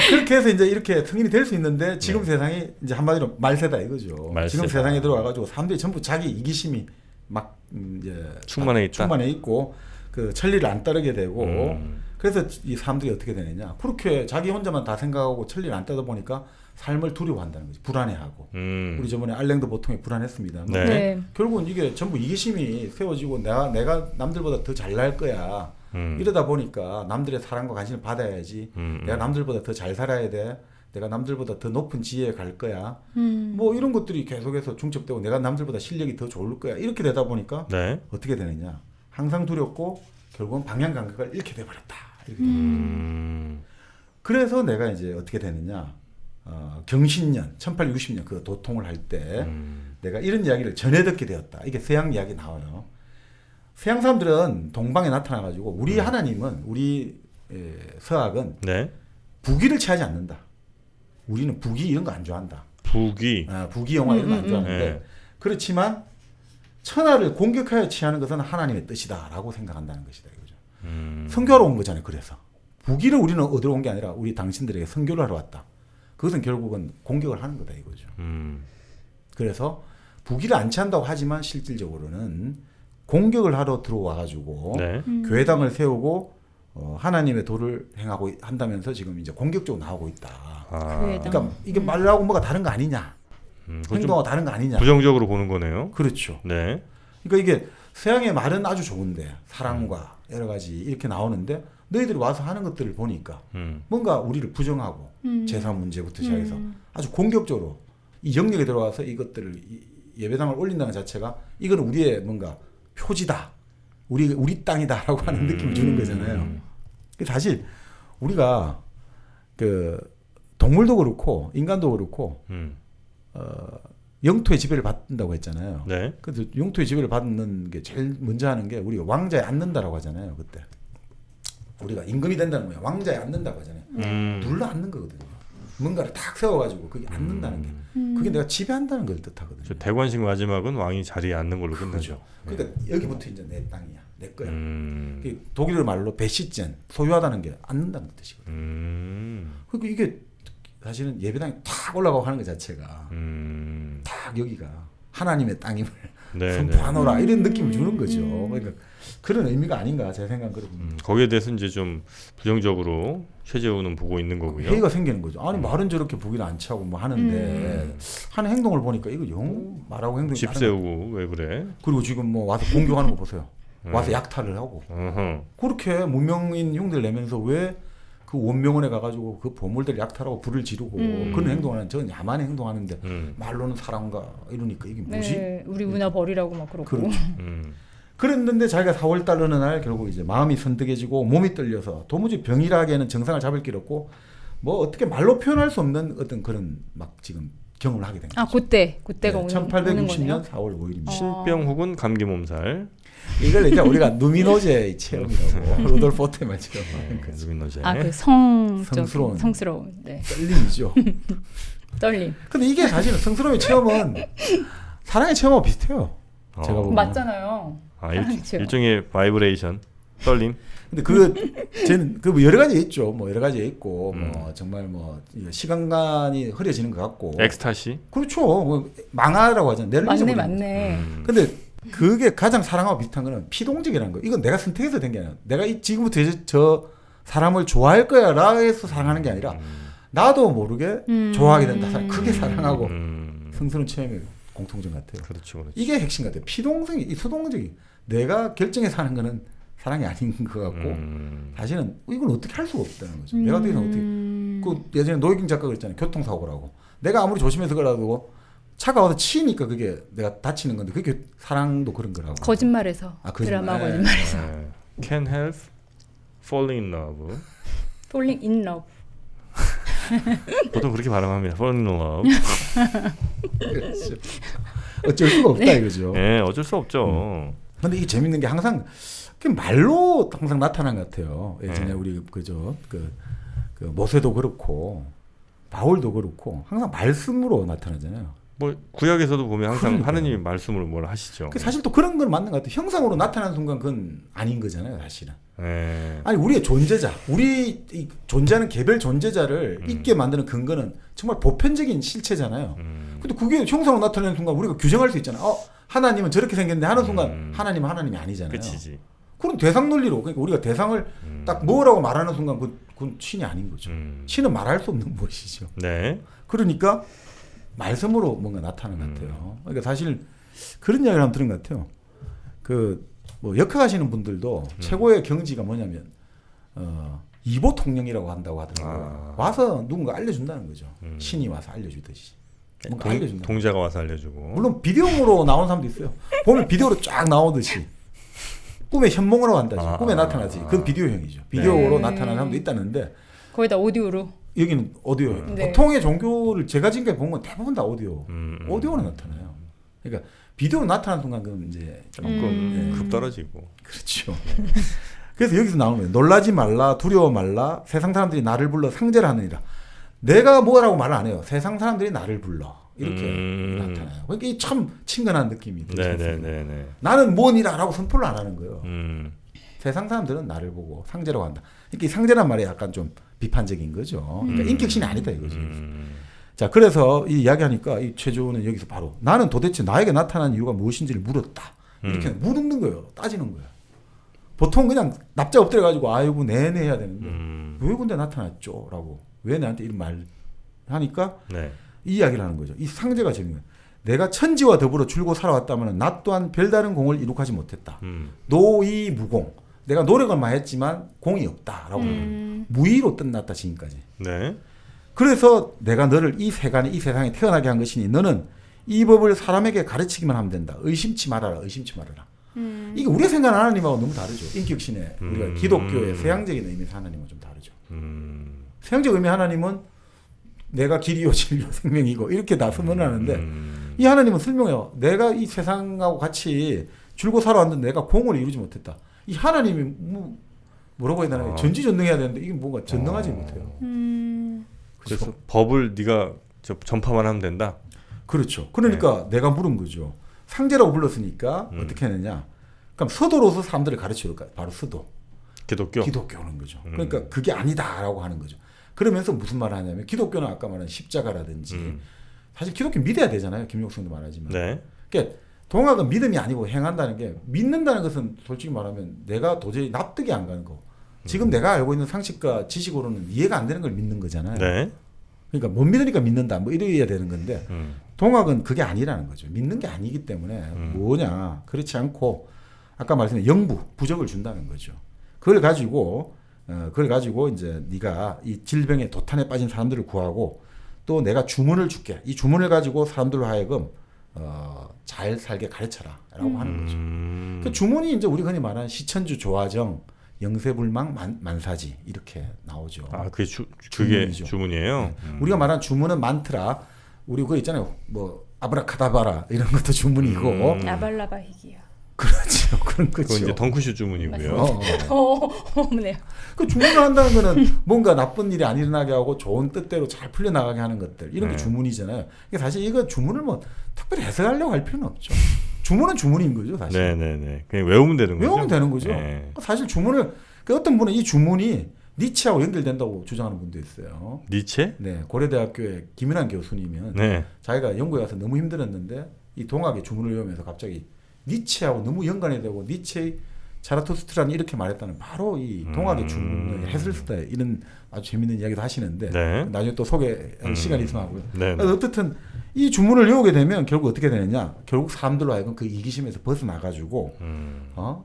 그렇게 해서 이제 이렇게 승인이 될 수 있는데 지금 세상이 이제 한마디로 말세다 이거죠. 말세다. 지금 세상에 들어와가지고 사람들이 전부 자기 이기심이 막 이제 충만해 있다. 충만해 있고 그 천리를 안 따르게 되고 그래서 이 사람들이 어떻게 되느냐 그렇게 자기 혼자만 다 생각하고 천리를 안 따다 보니까 삶을 두려워한다는 거지. 불안해하고 우리 저번에 알랭도 보통에 불안했습니다. 네. 네. 결국은 이게 전부 이기심이 세워지고 내가 남들보다 더 잘날 거야. 이러다 보니까 남들의 사랑과 관심을 받아야지. 내가 남들보다 더 잘 살아야 돼. 내가 남들보다 더 높은 지혜에 갈 거야. 뭐 이런 것들이 계속해서 중첩되고 내가 남들보다 실력이 더 좋을 거야. 이렇게 되다 보니까 네. 어떻게 되느냐. 항상 두렵고 결국은 방향 감각을 잃게 돼버렸다. 이렇게 됩니다. 그래서 내가 이제 어떻게 되느냐. 경신년 1860년 그 도통을 할 때 내가 이런 이야기를 전해 듣게 되었다. 이게 서양 이야기 나와요. 서양 사람들은 동방에 나타나가지고 우리 하나님은 우리 서학은 네. 부귀를 취하지 않는다. 우리는 부귀 이런 거 안 좋아한다. 부귀. 부귀 영화 이런 거 안 좋아하는데 네. 그렇지만 천하를 공격하여 취하는 것은 하나님의 뜻이다라고 생각한다는 것이다 이거죠. 선교하러 온 거잖아요. 그래서 부귀를 우리는 얻으러 온 게 아니라 우리 당신들에게 선교를 하러 왔다. 그것은 결국은 공격을 하는 거다 이거죠. 그래서 부귀를 안 취한다고 하지만 실질적으로는 공격을 하러 들어와가지고 네. 교회당을 세우고 하나님의 도를 행하고 한다면서 지금 이제 공격적으로 나오고 있다. 아. 교회당. 그러니까 이게 말하고 뭐가 다른 거 아니냐. 그건 좀 행동하고 다른 거 아니냐. 부정적으로 보는 거네요. 그렇죠. 네. 그러니까 이게 서양의 말은 아주 좋은데 사랑과 여러 가지 이렇게 나오는데 너희들이 와서 하는 것들을 보니까 뭔가 우리를 부정하고 재산 문제부터 시작해서 아주 공격적으로 이 영역에 들어와서 이것들을 예배당을 올린다는 자체가 이거는 우리의 뭔가 표지다. 우리 땅이다라고 하는 느낌을 주는 거잖아요. 사실 우리가 그 동물도 그렇고 인간도 그렇고 영토의 지배를 받는다고 했잖아요. 네. 그래서 영토의 지배를 받는 게 제일 먼저 하는 게 우리가 왕자에 앉는다라고 하잖아요. 그때 우리가 임금이 된다는 거야. 왕자에 앉는다고 하잖아요. 눌러 앉는 거거든요. 뭔가를 탁 세워가지고 그게 앉는다는 게 그게 내가 지배한다는 걸 뜻하거든요. 저 대관식 마지막은 왕이 자리에 앉는 걸로 끝나죠. 그러니까 여기부터 이제 내 땅이야, 내 거야. 그게 독일 말로 베시젠 소유하다는 게 앉는다는 뜻이거든요. 그러니까 이게 사실은 예배당이 탁 올라가고 하는 것 자체가 탁 여기가 하나님의 땅임을 네, 선포하노라 이런 느낌을 주는 거죠. 그러니까 그런 의미가 아닌가 제 생각은 그렇습니다. 거기에 대해서 이제 좀 부정적으로 최재우는 보고 있는 거고요. 회의가 생기는 거죠. 아니 말은 저렇게 보기를 안 차고 뭐 하는데 하는 행동을 보니까 이거 영 말하고 행동이 집 다른 세우고 왜 그래? 그리고 지금 뭐 와서 공격하는 거 보세요. 와서 약탈을 하고 그렇게 무명인 흉들 내면서 왜 그 원명원에 가가지고 그 보물들 약탈하고 불을 지르고 그런 행동하는 저는 야만의 행동하는데 말로는 사랑과 이러니까 이게 뭐지? 네, 우리 문화 버리라고 막 그러고. 그렇죠. 그랬는데 자기가 4월달 어느 날 결국 이제 마음이 선득해지고 몸이 떨려서 도무지 병이라기에는 정상을 잡을 길 없고 뭐 어떻게 말로 표현할 수 없는 어떤 그런 막 지금 경험을 하게 된 거죠. 아 그때가 오는 1860년 4월 5일입니다. 신병 혹은 감기 몸살. 이걸 이제 우리가 누미노제의 체험이라고 루돌프 오테말 체험하는 거죠. 누미노제. 아그 성스러운 네. 떨림이죠. 떨림. 근데 이게 사실은 성스러움의 체험은 사랑의 체험하고 비슷해요. 제가 보면. 맞잖아요. 그렇죠. 일종의 바이브레이션, 떨림. 근데 쟤는 뭐 여러 가지 있죠. 뭐 여러 가지 있고 뭐 정말 뭐 시간관이 흐려지는 것 같고. 엑스타시. 그렇죠. 뭐 망하라고 하잖아요. 맞네. 근데 그게 가장 사랑하고 비슷한 거는 피동적이라는 거. 이건 내가 선택해서 된 게 아니라 내가 지금부터 저 사람을 좋아할 거야라 해서 사랑하는 게 아니라 나도 모르게 좋아하게 된다. 그게 사랑하고 성스러운 체험의 공통점 같아요. 그렇죠. 이게 핵심 같아요. 피동성이 이 수동적이 내가 결정해서 하는 거는 사랑이 아닌 것 같고 사실은 이건 어떻게 할 수가 없다는 거죠. 내가 어떻게 그 예전에 노익인 작가가 그랬잖아요. 교통사고라고. 내가 아무리 조심해서 그래도 차가 와서 치니까 그게 내가 다치는 건데 그게 사랑도 그런 거라고. 거짓말해서. 드라마 거짓말해서. Can't help falling in love. Falling in love. 보통 그렇게 발음합니다. Falling in love. 그렇죠. 어쩔 수가 없다 이거죠. 네, 어쩔 수 없죠. 근데 이게 재밌는 게 항상 그 말로 항상 나타난 것 같아요. 예전에 우리 그저 그 모세도 그렇고 바울도 그렇고 항상 말씀으로 나타나잖아요. 뭐 구약에서도 보면 항상 그러니까요. 하느님이 말씀으로 뭘 하시죠. 사실 또 그런 건 맞는 것 같아요. 형상으로 나타나는 순간 그건 아닌 거잖아요, 사실은. 네. 아니 우리의 존재자, 우리 이 존재하는 개별 존재자를 있게 만드는 근거는 정말 보편적인 실체잖아요. 근데 그게 형상으로 나타나는 순간 우리가 규정할 수 있잖아요. 하나님은 저렇게 생겼는데 하는 순간 하나님은 하나님이 아니잖아요. 그치지. 그런 대상 논리로 그러니까 우리가 대상을 딱 뭐라고 말하는 순간 그건 신이 아닌 거죠. 신은 말할 수 없는 것이죠. 네. 그러니까 말씀으로 뭔가 나타나는 것 같아요. 그러니까 사실 그런 이야기를 한번 들은 것 같아요. 뭐 역학하시는 분들도 최고의 경지가 뭐냐면 이보 통령이라고 한다고 하더라고요. 와서 누군가 알려준다는 거죠. 신이 와서 알려주듯이. 뭔가 알려준다. 동자가 와서 알려주고. 물론 비디오로 나온 사람도 있어요. 보면 비디오로 쫙 나오듯이 꿈에 현몽으로 한다지. 꿈에 나타나지. 그건 비디오형이죠. 비디오로 나타나는 사람도 있다는데 거의 다 오디오로. 여기는 오디오. 네. 보통의 종교를 제가 지금까지 본 건 대부분 다 오디오. 오디오로 나타나요. 그러니까 비디오로 나타나는 순간 그건 이제 조금 급 떨어지고. 그렇죠. 그래서 여기서 나오는 거예요. 놀라지 말라, 두려워 말라. 세상 사람들이 나를 불러 상제를 하느니라. 내가 뭐라고 말을 안 해요. 세상 사람들이 나를 불러. 이렇게 나타나요. 그러니까 이게 참 친근한 느낌이 들죠. 네네네. 나는 뭐니라라고 선포를 안 하는 거예요. 세상 사람들은 나를 보고 상제라고 한다. 그러니까 이 상제란 말이 약간 좀 비판적인 거죠. 그러니까 인격신이 아니다 이거죠. 자, 그래서 이 이야기하니까 이 최조는 여기서 바로 나는 도대체 나에게 나타난 이유가 무엇인지를 물었다. 이렇게 묻는 거예요. 따지는 거예요. 보통 그냥 납작 엎드려 가지고 아이고 내내 해야 되는데 왜 근데 나타났죠? 라고 왜 나한테 이런 말 하니까 네. 이 이야기를 하는 거죠. 이 상제가 재밌는 거예요. 내가 천지와 더불어 줄고 살아왔다면 나 또한 별다른 공을 이룩하지 못했다. 노이무공. 내가 노력은 많이 했지만 공이 없다라고 무의로 끝났다 지금까지. 네. 그래서 내가 너를 이 세간에 이 세상에 태어나게 한 것이니 너는 이 법을 사람에게 가르치기만 하면 된다. 의심치 말아라. 의심치 말아라. 이게 우리가 생각하는 하나님하고 너무 다르죠. 인격신의 우리가 기독교의 서양적인 의미에서 하나님은 좀 다르죠. 서양적 의미 하나님은 내가 길이요 진리요 생명이고 이렇게 다 선언하는데 이 하나님은 설명해요. 내가 이 세상하고 같이 줄고 살아왔는데 내가 공을 이루지 못했다. 이 하나님이 뭐라고 해야 되나 전지전능해야 되는데 이게 뭔가 전능하지 못해요. 그래서 법을 네가 전파만 하면 된다. 그렇죠. 그러니까 내가 물은 거죠. 상제라고 불렀으니까 어떻게 했느냐. 그럼 서도로서 사람들을 가르치니까 바로 서도. 기독교는 거죠. 그러니까 그게 아니다라고 하는 거죠. 그러면서 무슨 말을 하냐면 기독교는 아까 말한 십자가라든지 사실 기독교 믿어야 되잖아요. 김용성도 말하지만. 네. 그러니까 동학은 믿음이 아니고 행한다는 게 믿는다는 것은 솔직히 말하면 내가 도저히 납득이 안 가는 거. 지금 내가 알고 있는 상식과 지식으로는 이해가 안 되는 걸 믿는 거잖아요. 네. 그러니까 못 믿으니까 믿는다. 뭐 이래야 되는 건데 동학은 그게 아니라는 거죠. 믿는 게 아니기 때문에 뭐냐. 그렇지 않고 아까 말씀드린 영부, 부적을 준다는 거죠. 그걸 가지고 이제 네가 이 질병의 도탄에 빠진 사람들을 구하고 또 내가 주문을 줄게. 이 주문을 가지고 사람들로 하여금 잘 살게 가르쳐라라고 하는 거죠. 그 주문이 이제 우리 흔히 말하는 시천주 조화정 영세불망 만사지 이렇게 나오죠. 아, 그게 주문이죠. 주문이에요. 네. 우리가 말하는 주문은 만트라. 우리 그거 있잖아요. 뭐 아브라카다바라 이런 것도 주문이고. 아발라바히기야. 그렇죠. 그런 거죠. 그건 이제 덩크슛 주문이고요. 없네요. 그 주문을 한다는 거는 뭔가 나쁜 일이 안 일어나게 하고 좋은 뜻대로 잘 풀려나가게 하는 것들 이런 게 주문이잖아요. 그러니까 사실 이거 주문을 뭐 특별히 해석하려고 할 필요는 없죠. 주문은 주문인 거죠, 사실. 네네네. 그냥 외우면 되는 거죠. 외우면 되는 거죠. 네. 사실 주문을 어떤 분은 이 주문이 니체하고 연결된다고 주장하는 분도 있어요. 니체? 네, 고려대학교의 김윤환 교수님은 네. 자기가 연구에 가서 너무 힘들었는데 이 동학의 주문을 외우면서 갑자기 니체하고 너무 연관이 되고 니체의 자라투스트라는 이렇게 말했다는 바로 이 동학의 주문을 해설스다 이런 아주 재밌는 이야기도 하시는데 네. 나중에 또 소개할 시간이 있으면 하고요. 네. 그래서 어떻든 이 주문을 외우게 되면 결국 어떻게 되느냐? 결국 사람들로 하여금 그 이기심에서 벗어나가지고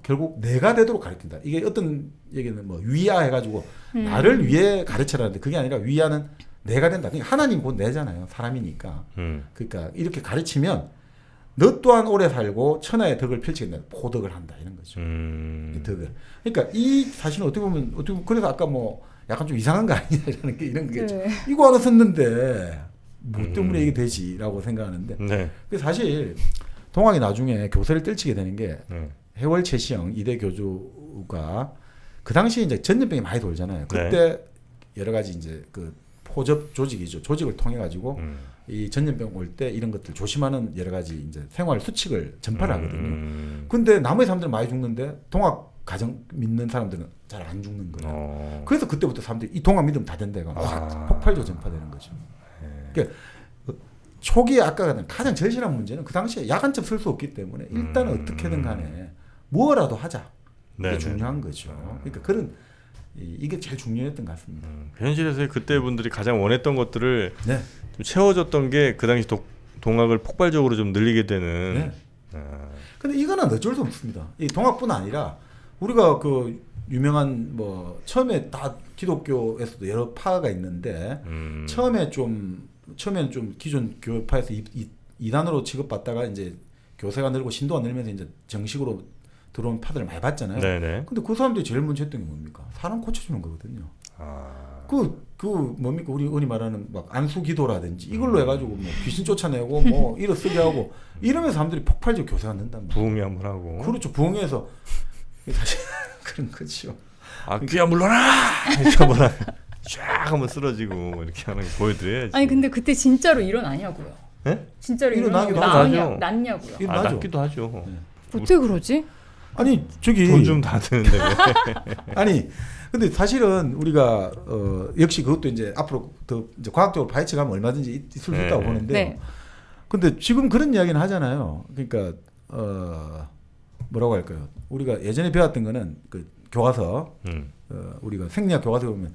결국 내가 되도록 가르친다. 이게 어떤 얘기는 뭐 위야 해가지고 나를 위해 가르쳐라는데 그게 아니라 위야는 내가 된다. 그러니까 하나님 곧 내잖아요. 사람이니까. 그러니까 이렇게 가르치면 너 또한 오래 살고 천하의 덕을 펼치겠다. 보덕을 한다 이런 거죠. 이 덕을. 그러니까 이 사실은 어떻게 보면 그래서 아까 뭐 약간 좀 이상한 거 아니냐 이런 게 이런 게 네. 이거 하나 썼는데 뭐 때문에 이게 되지라고 생각하는데. 네. 그 사실 동학이 나중에 교세를 떨치게 되는 게 해월 최시영 이대 교주가 그 당시에 이제 전염병이 많이 돌잖아요. 그때 여러 가지 이제 그 포접 조직이죠. 조직을 통해 가지고 이 전염병 올 때 이런 것들 조심하는 여러 가지 이제 생활 수칙을 전파를 하거든요. 근데 나머지 사람들은 많이 죽는데 동학 가정 믿는 사람들은 잘 안 죽는 거예요. 그래서 그때부터 사람들이 이 동학 믿으면 다 된다가 확 폭발적으로 전파되는 거죠. 그러니까 초기에 아까 가장 절실한 문제는 그 당시에 약 한 점 쓸 수 없기 때문에 일단 어떻게든 간에 뭐라도 하자. 이게 중요한 거죠. 그러니까 그런 이게 제일 중요했던 것 같습니다. 현실에서 그때 분들이 가장 원했던 것들을 네. 좀 채워줬던 게 그 당시 동학을 폭발적으로 좀 늘리게 되는. 네. 근데 이거는 어쩔 수 없습니다. 이 동학뿐 아니라 우리가 그 유명한 뭐 처음에 다 기독교에서도 여러 파가 있는데 처음에는 좀 기존 교파에서 이단으로 취급받다가 이제 교세가 늘고 신도가 늘면서 이제 정식으로 들어온 파들을 많이 봤잖아요. 네네. 근데 그 사람들이 제일 먼저 했던 게 뭡니까? 사람 고쳐주는 거거든요. 그 뭡니까? 우리 흔히 말하는 막 안수기도라든지 이걸로 해가지고 뭐 귀신 쫓아내고 뭐 일어 쓰게 하고 이러면서 사람들이 폭발적 교세가 는단 말이에요. 부흥이 한번 하고. 그렇죠. 부흥해서 사실 그런 거죠. 아 귀야 물러나 이렇게 한번 쫙 한번 쓰러지고 뭐 이렇게 하는 거 보여드려야지. 아니 근데 그때 진짜로 일어나냐고요? 네? 진짜로 일어나기도 하죠. 났냐고요? 일어나죠. 낫기도 하죠. 네. 어떻게 그러지? 아니 저기 돈 좀 다 드는데 왜? 아니 근데 사실은 우리가 역시 그것도 이제 앞으로 더 이제 과학적으로 파헤쳐가면 얼마든지 있을 수 있다고 보는데. 네. 근데 지금 그런 이야기는 하잖아요. 그러니까 뭐라고 할까요? 우리가 예전에 배웠던 거는 그 교과서 우리가 생리학 교과서 보면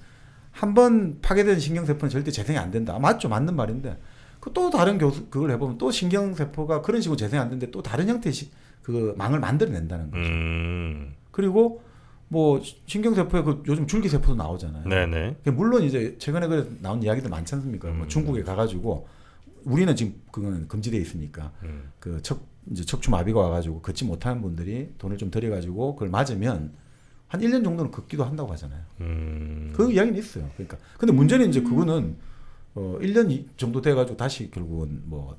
한 번 파괴된 신경세포는 절대 재생이 안 된다. 맞죠, 맞는 말인데 그 또 다른 그걸 해보면 또 신경세포가 그런 식으로 재생이 안 되는데 또 다른 형태의 그 망을 만들어낸다는 거죠. 그리고 뭐 신경세포에 그 요즘 줄기세포도 나오잖아요. 네네. 물론 이제 최근에 그 나온 이야기도 많지 않습니까? 뭐 중국에 가가지고 우리는 지금 그건 금지돼 있으니까 그 이제 척추마비가 와가지고 걷지 못하는 분들이 돈을 좀 들여가지고 그걸 맞으면 한 1년 정도는 걷기도 한다고 하잖아요. 그 이야기는 있어요. 그러니까 근데 문제는 이제 그거는 1년 정도 돼가지고 다시 결국은 뭐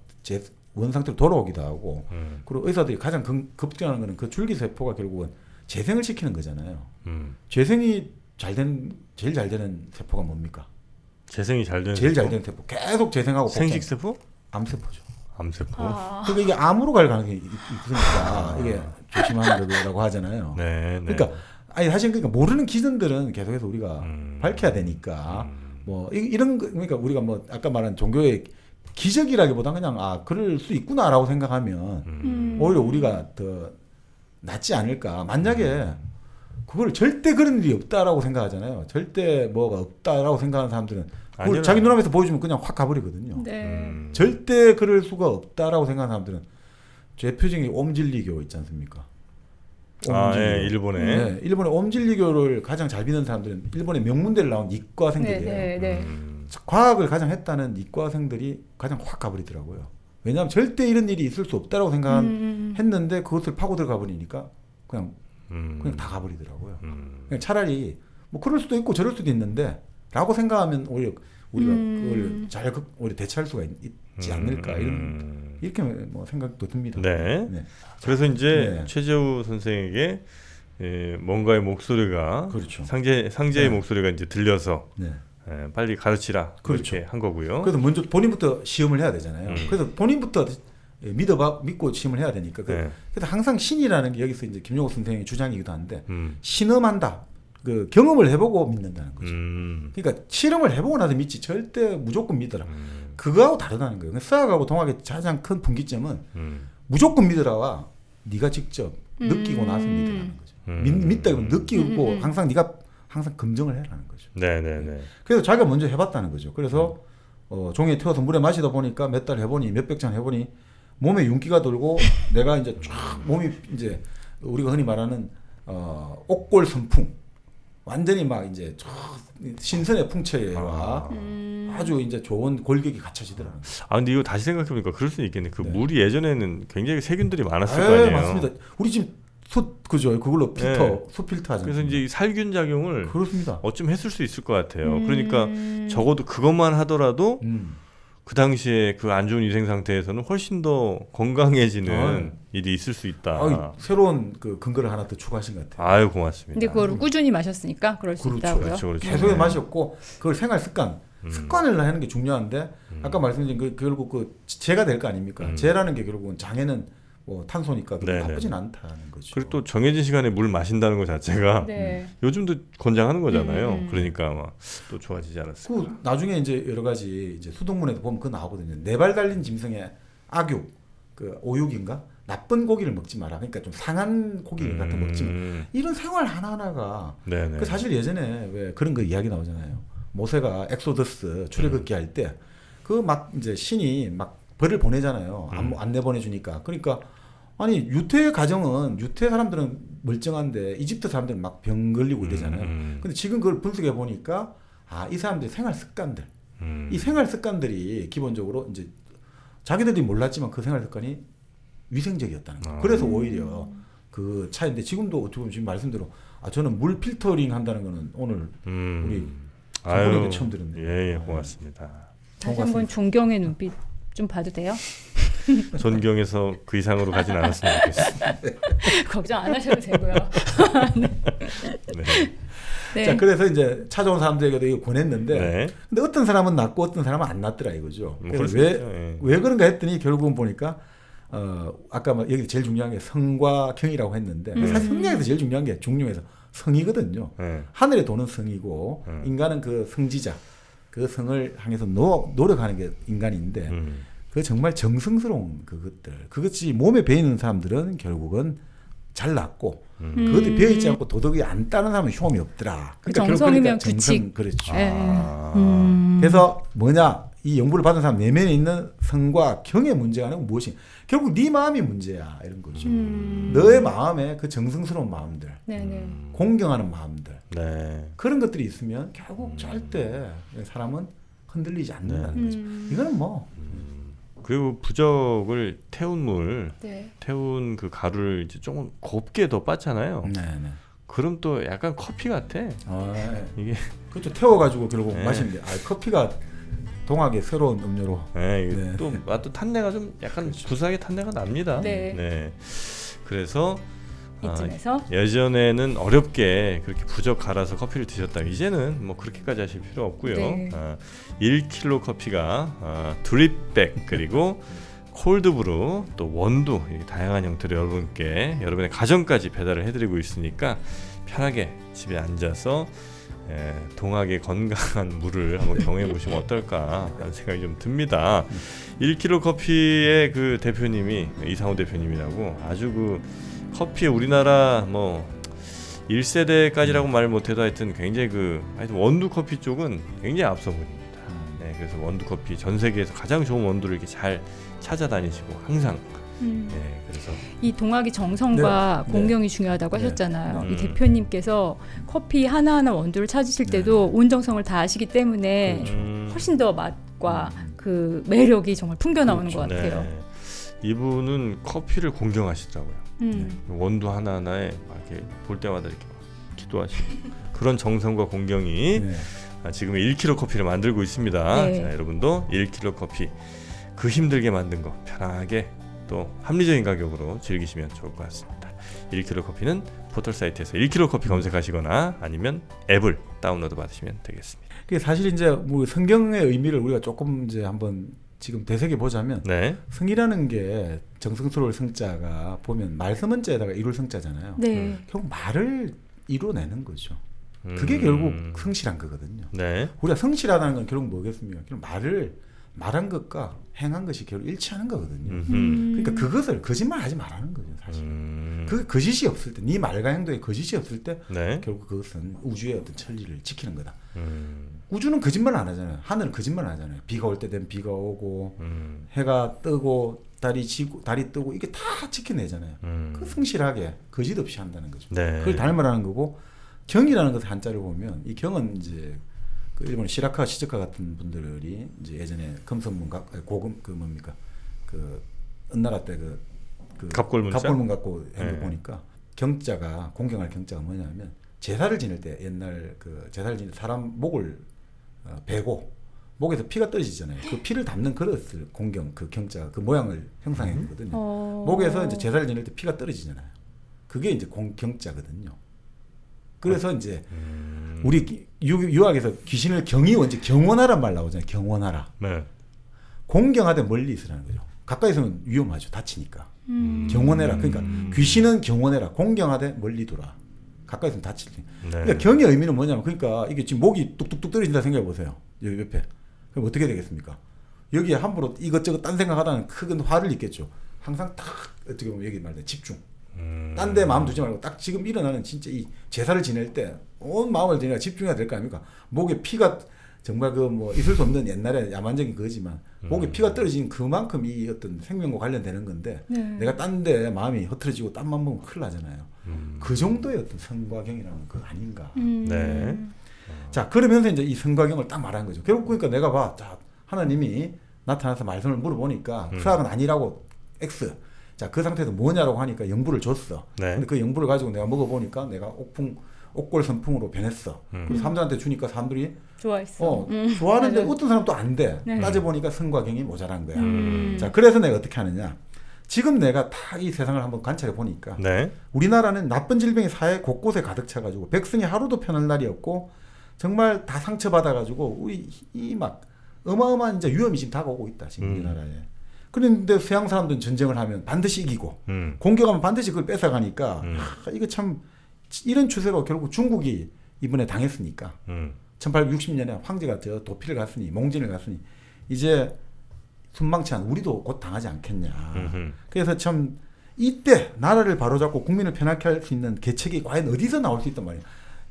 원 상태로 돌아오기도 하고 그리고 의사들이 가장 걱정하는 거는 그 줄기세포가 결국은 재생을 시키는 거잖아요. 재생이 제일 잘 되는 세포가 뭡니까? 재생이 잘 되는 제일 잘 세포? 되는 세포. 계속 재생하고 생식세포? 암세포죠. 암세포. 그러니까 이게 암으로 갈 가능성이 있으니까 이게 조심하는 거라고 하잖아요. 네. 그러니까 아니 사실 그러니까 모르는 기준들은 계속해서 우리가 밝혀야 되니까 뭐 이런 거 그러니까 우리가 뭐 아까 말한 종교의 기적이라기보다 그냥 그럴 수 있구나라고 생각하면 오히려 우리가 더 낫지 않을까. 만약에 그걸 절대 그런 일이 없다라고 생각하잖아요. 절대 뭐가 없다라고 생각하는 사람들은 그걸 자기 눈앞에서 보여주면 그냥 확 가버리거든요. 네. 절대 그럴 수가 없다라고 생각하는 사람들은 대표적인 옴진리교 있지 않습니까? 예, 일본에. 네, 일본의 옴진리교를 가장 잘 믿는 사람들은 일본의 명문대를 나온 이과생들이에요. 네. 과학을 가장 했다는 이과생들이 가장 확 가버리더라고요. 왜냐하면 절대 이런 일이 있을 수 없다라고 생각했는데 그것을 파고 들어가 버리니까 그냥 다 가버리더라고요. 그냥 차라리 뭐 그럴 수도 있고 저럴 수도 있는데라고 생각하면 오히려 우리가 그걸 잘 오히려 대처할 수가 있지 않을까 이렇게 뭐 생각도 듭니다. 네. 그래서 이제 최재우 선생에게 뭔가의 목소리가 그렇죠. 상제의 목소리가 이제 들려서 빨리 가르치라 그렇죠. 그렇게 한 거고요. 그래서 먼저 본인부터 시험을 해야 되잖아요. 그래서 본인부터 믿고 시험을 해야 되니까. 그래서 항상 신이라는 게 여기서 이제 김용옥 선생의 주장이기도 한데 신음한다. 그 경험을 해보고 믿는다는 거죠. 그러니까 실험을 해보고 나서 믿지 절대 무조건 믿어라. 그거하고 다르다는 거예요. 수학하고 동학의 가장 큰 분기점은 무조건 믿으라와 네가 직접 느끼고 나서 믿으라는 거죠. 믿다 그러면 느끼고 항상 네가 항상 검증을 해라는 거죠. 네네네. 그래서 자기가 먼저 해봤다는 거죠. 그래서 종이에 태워서 물에 마시다 보니까 몇 달 해보니 몇백 잔 해보니 몸에 윤기가 돌고 내가 이제 쫙 몸이 이제 우리가 흔히 말하는 옥골 선풍 완전히 막 이제 신선의 풍채와 아주 이제 좋은 골격이 갖춰지더라고요. 근데 이거 다시 생각해보니까 그럴 수 있겠네. 그 물이 예전에는 굉장히 세균들이 많았을 거 아니에요. 맞습니다. 우리 지금 그죠? 그걸로 수 필터 하잖아요. 그래서 이제 살균 작용을 그렇습니다. 어쩜 했을 수 있을 것 같아요. 그러니까 적어도 그것만 하더라도 그 당시에 그 안 좋은 위생 상태에서는 훨씬 더 건강해지는 일이 있을 수 있다. 새로운 그 근거를 하나 더 추가하신 것 같아요. 아유 고맙습니다. 근데 그거를 꾸준히 마셨으니까 그럴 수 있다고요. 그렇죠. 계속 마셨고 그걸 생활 습관을 하는 게 중요한데 아까 말씀드린 그 결국 그 재가 될 거 아닙니까? 재라는 게 결국은 장에는 뭐 탄소니까 나쁘진 않다는 거죠. 그리고 또 정해진 시간에 물 마신다는 것 자체가 요즘도 권장하는 거잖아요. 그러니까 아마 또 좋아지지 않았을까. 그 나중에 이제 여러 가지 이제 수돗물에도 보면 그거 나오거든요. 4발 달린 짐승의 악육, 그 오육인가 나쁜 고기를 먹지 마라. 그러니까 좀 상한 고기 같은 거 먹지 마. 이런 생활 하나하나가 그 사실 예전에 왜 그런 거 이야기 나오잖아요. 모세가 엑소더스 출애굽기 할 때 그 막 이제 신이 막 벌을 보내잖아요. 안 내보내주니까. 그러니까 아니 유태 가정은 유태 사람들은 멀쩡한데 이집트 사람들은 막 병 걸리고 이러잖아요. 근데 지금 그걸 분석해 보니까 이 사람들의 생활 습관들, 이 생활 습관들이 기본적으로 이제 자기들이 몰랐지만 그 생활 습관이 위생적이었다는 거예요. 그래서 오히려 그 차이인데 지금도 어떻게 보면 지금 말씀대로 저는 물 필터링 한다는 거는 오늘 우리 선생님이 처음 들었네요. 예, 고맙습니다. 다시 한번 존경의 눈빛 좀 봐도 돼요? 존경해서 그 이상으로 가진 않았으면 좋겠습니다. 걱정 안 하셔도 되고요. 네. 자, 그래서 이제 찾아온 사람들에게도 이거 권했는데 근데 어떤 사람은 낫고 어떤 사람은 안 낫더라 이거죠. 그래서 왜 그런가 했더니 결국은 보니까 아까 여기 제일 중요한 게 성과 경이라고 했는데 사실 성경에서 제일 중요한 게 중용에서 성이거든요. 하늘에 도는 성이고 인간은 그 성지자 그 성을 향해서 노력하는 게 인간인데 그 정말 정성스러운 그것이 몸에 배이는 사람들은 결국은 잘 낫고 그것이 배이지 않고 도덕이 안 따는 사람은 효험이 없더라. 그러니까 정성이면 그치. 그렇죠. 예. 그래서 뭐냐 이 연구를 받은 사람 내면에 있는 성과 경의 문제가 아니고 무엇이 결국 네 마음이 문제야 이런 거죠. 너의 마음에 그 정성스러운 마음들, 네네. 공경하는 마음들 네. 그런 것들이 있으면 결국 절대 사람은 흔들리지 않는다는 거죠. 이거는 뭐 그리고 부적을 태운 물, 네. 태운 그 가루를 이제 조금 곱게 더 빻잖아요. 네네. 그럼 또 약간 커피 같아. 이게 그렇죠. 태워가지고 결국 네. 마시는데 커피가 동학의 새로운 음료로. 네, 이게 네. 또 맛도 탄내가 좀 약간 구수하게 탄내가 납니다. 네. 그래서 이쯤에서 예전에는 어렵게 그렇게 부적 갈아서 커피를 드셨다. 이제는 뭐 그렇게까지 하실 필요 없고요. 네. 1kg 커피가 드립백 그리고 콜드브루 또 원두 이렇게 다양한 형태로 여러분의 가정까지 배달을 해드리고 있으니까 편하게 집에 앉아서 동학의 건강한 물을 한번 경험해 보시면 어떨까 하는 생각이 좀 듭니다. 1kg 커피의 그 대표님이 이상호 대표님이라고 아주 그 커피에 우리나라 뭐 1세대까지라고 말 못해도 하여튼 굉장히 하여튼 원두 커피 쪽은 굉장히 앞서 보입니다. 네, 그래서 원두 커피 전 세계에서 가장 좋은 원두를 이렇게 잘 찾아다니시고 항상 그래서 이 동학의 정성과 네. 공경이 중요하다고 하셨잖아요. 네. 이 대표님께서 커피 하나하나 원두를 찾으실 때도 온 정성을 다 하시기 때문에 훨씬 더 맛과 그 매력이 정말 풍겨 나오는 것 같아요. 네. 이분은 커피를 공경하시더라고요. 원두 하나하나에 막 이렇게 볼 때마다 이렇게 막 기도하시고 그런 정성과 공경이 네. 지금 1kg 커피를 만들고 있습니다. 네. 자, 여러분도 1kg 커피 그 힘들게 만든 거 편하게 또 합리적인 가격으로 즐기시면 좋을 것 같습니다. 1kg 커피는 포털 사이트에서 1kg 커피 검색하시거나 아니면 앱을 다운로드 받으시면 되겠습니다. 그게 사실 이제 뭐 성경의 의미를 우리가 조금 이제 한번 지금 되새겨 보자면 네. 성이라는 게 정성스러울 성자가 보면 말씀 은자에다가 이룰 성자잖아요. 네. 결국 말을 이루어내는 거죠. 그게 결국 성실한 거거든요. 네. 우리가 성실하다는 건 결국 뭐겠습니까? 결국 말한 것과 행한 것이 결국 일치하는 거거든요. 그러니까 그것을 거짓말하지 말라는 거죠, 사실. 그 거짓이 없을 때, 네 말과 행동에 거짓이 없을 때 네. 결국 그것은 우주의 어떤 천리를 지키는 거다. 우주는 거짓말 안 하잖아요. 하늘은 거짓말 안 하잖아요. 비가 올 때 되면 비가 오고 해가 뜨고 달이 뜨고 이게 다 지켜내잖아요. 그 성실하게 거짓 없이 한다는 거죠. 네. 그걸 닮으라는 거고 경이라는 것 한자를 보면 이 경은 이제 그 일본 시라카 시즈카 같은 분들이 이제 예전에 금성문각 고금 그 뭡니까 그 은나라 때 그 갑골문자? 갑골문 갖고 한거 네. 보니까 경자가 공경할 경자가 뭐냐면 제사를 지낼 때 옛날 그 제사를 지낼 사람 목을 베고 목에서 피가 떨어지잖아요. 그 피를 담는 그릇을 공경 그 경자가 그 모양을 형상했거든요. 목에서 이제 제사를 지낼 때 피가 떨어지잖아요. 그게 이제 경자거든요. 그래서 이제 우리 유학에서 귀신을 경이 원제 경원하란 말 나오잖아요. 경원하라. 네. 공경하되 멀리 있으라는 거죠. 가까이 있으면 위험하죠. 다치니까. 경원해라. 그러니까 귀신은 경원해라. 공경하되 멀리 두라. 가까이 있으면 다칠 때. 네. 그러니까 경의 의미는 뭐냐면 그러니까 이게 지금 목이 뚝뚝뚝 떨어진다 생각해 보세요. 여기 옆에. 그럼 어떻게 되겠습니까? 여기에 함부로 이것저것 딴 생각하다는 큰 화를 입겠죠. 항상 딱 어떻게 보면 여기 말대 집중. 딴 데 마음 두지 말고 딱 지금 일어나는 진짜 이 제사를 지낼 때 온 마음을 지내야 집중해야 될 거 아닙니까? 목에 피가 정말 그 뭐 있을 수 없는 옛날에 야만적인 거지만 목에 피가 떨어지는 그만큼 이 어떤 생명과 관련되는 건데 내가 딴 데 마음이 흐트러지고 딴만 보면 큰일 나잖아요. 그 정도의 어떤 성과경이라는 거 아닌가. 네. 자 그러면서 이제 이 성과경을 딱 말하는 거죠. 결국 그러니까 내가 봐, 자 하나님이 나타나서 말씀을 물어보니까 수학은 아니라고 X. 자 그 상태에서 뭐냐라고 하니까 영부를 줬어. 네. 근데 그 영부를 가지고 내가 먹어보니까 내가 옥골선풍으로 변했어. 그리고 사람들한테 주니까 사람들이 좋아했어. 좋아하는데 맞아요. 어떤 사람 또 안 돼. 네. 따져보니까 성과경이 모자란 거야. 자 그래서 내가 어떻게 하느냐. 지금 내가 다 이 세상을 한번 관찰해 보니까 네. 우리나라는 나쁜 질병이 사회 곳곳에 가득 차가지고 백성이 하루도 편할 날이 없고 정말 다 상처받아가지고 우리 이 막 어마어마한 이제 위험이 지금 다가오고 있다 지금 우리나라에. 그런데 서양 사람들은 전쟁을 하면 반드시 이기고 공격하면 반드시 그걸 뺏어가니까 이거 참 이런 추세로 결국 중국이 이번에 당했으니까 1860년에 황제가 저 도피를 갔으니 몽진을 갔으니 이제 순망치 않은 우리도 곧 당하지 않겠냐. 그래서 참 이때 나라를 바로잡고 국민을 편하게 할 수 있는 계책이 과연 어디서 나올 수 있단 말이야.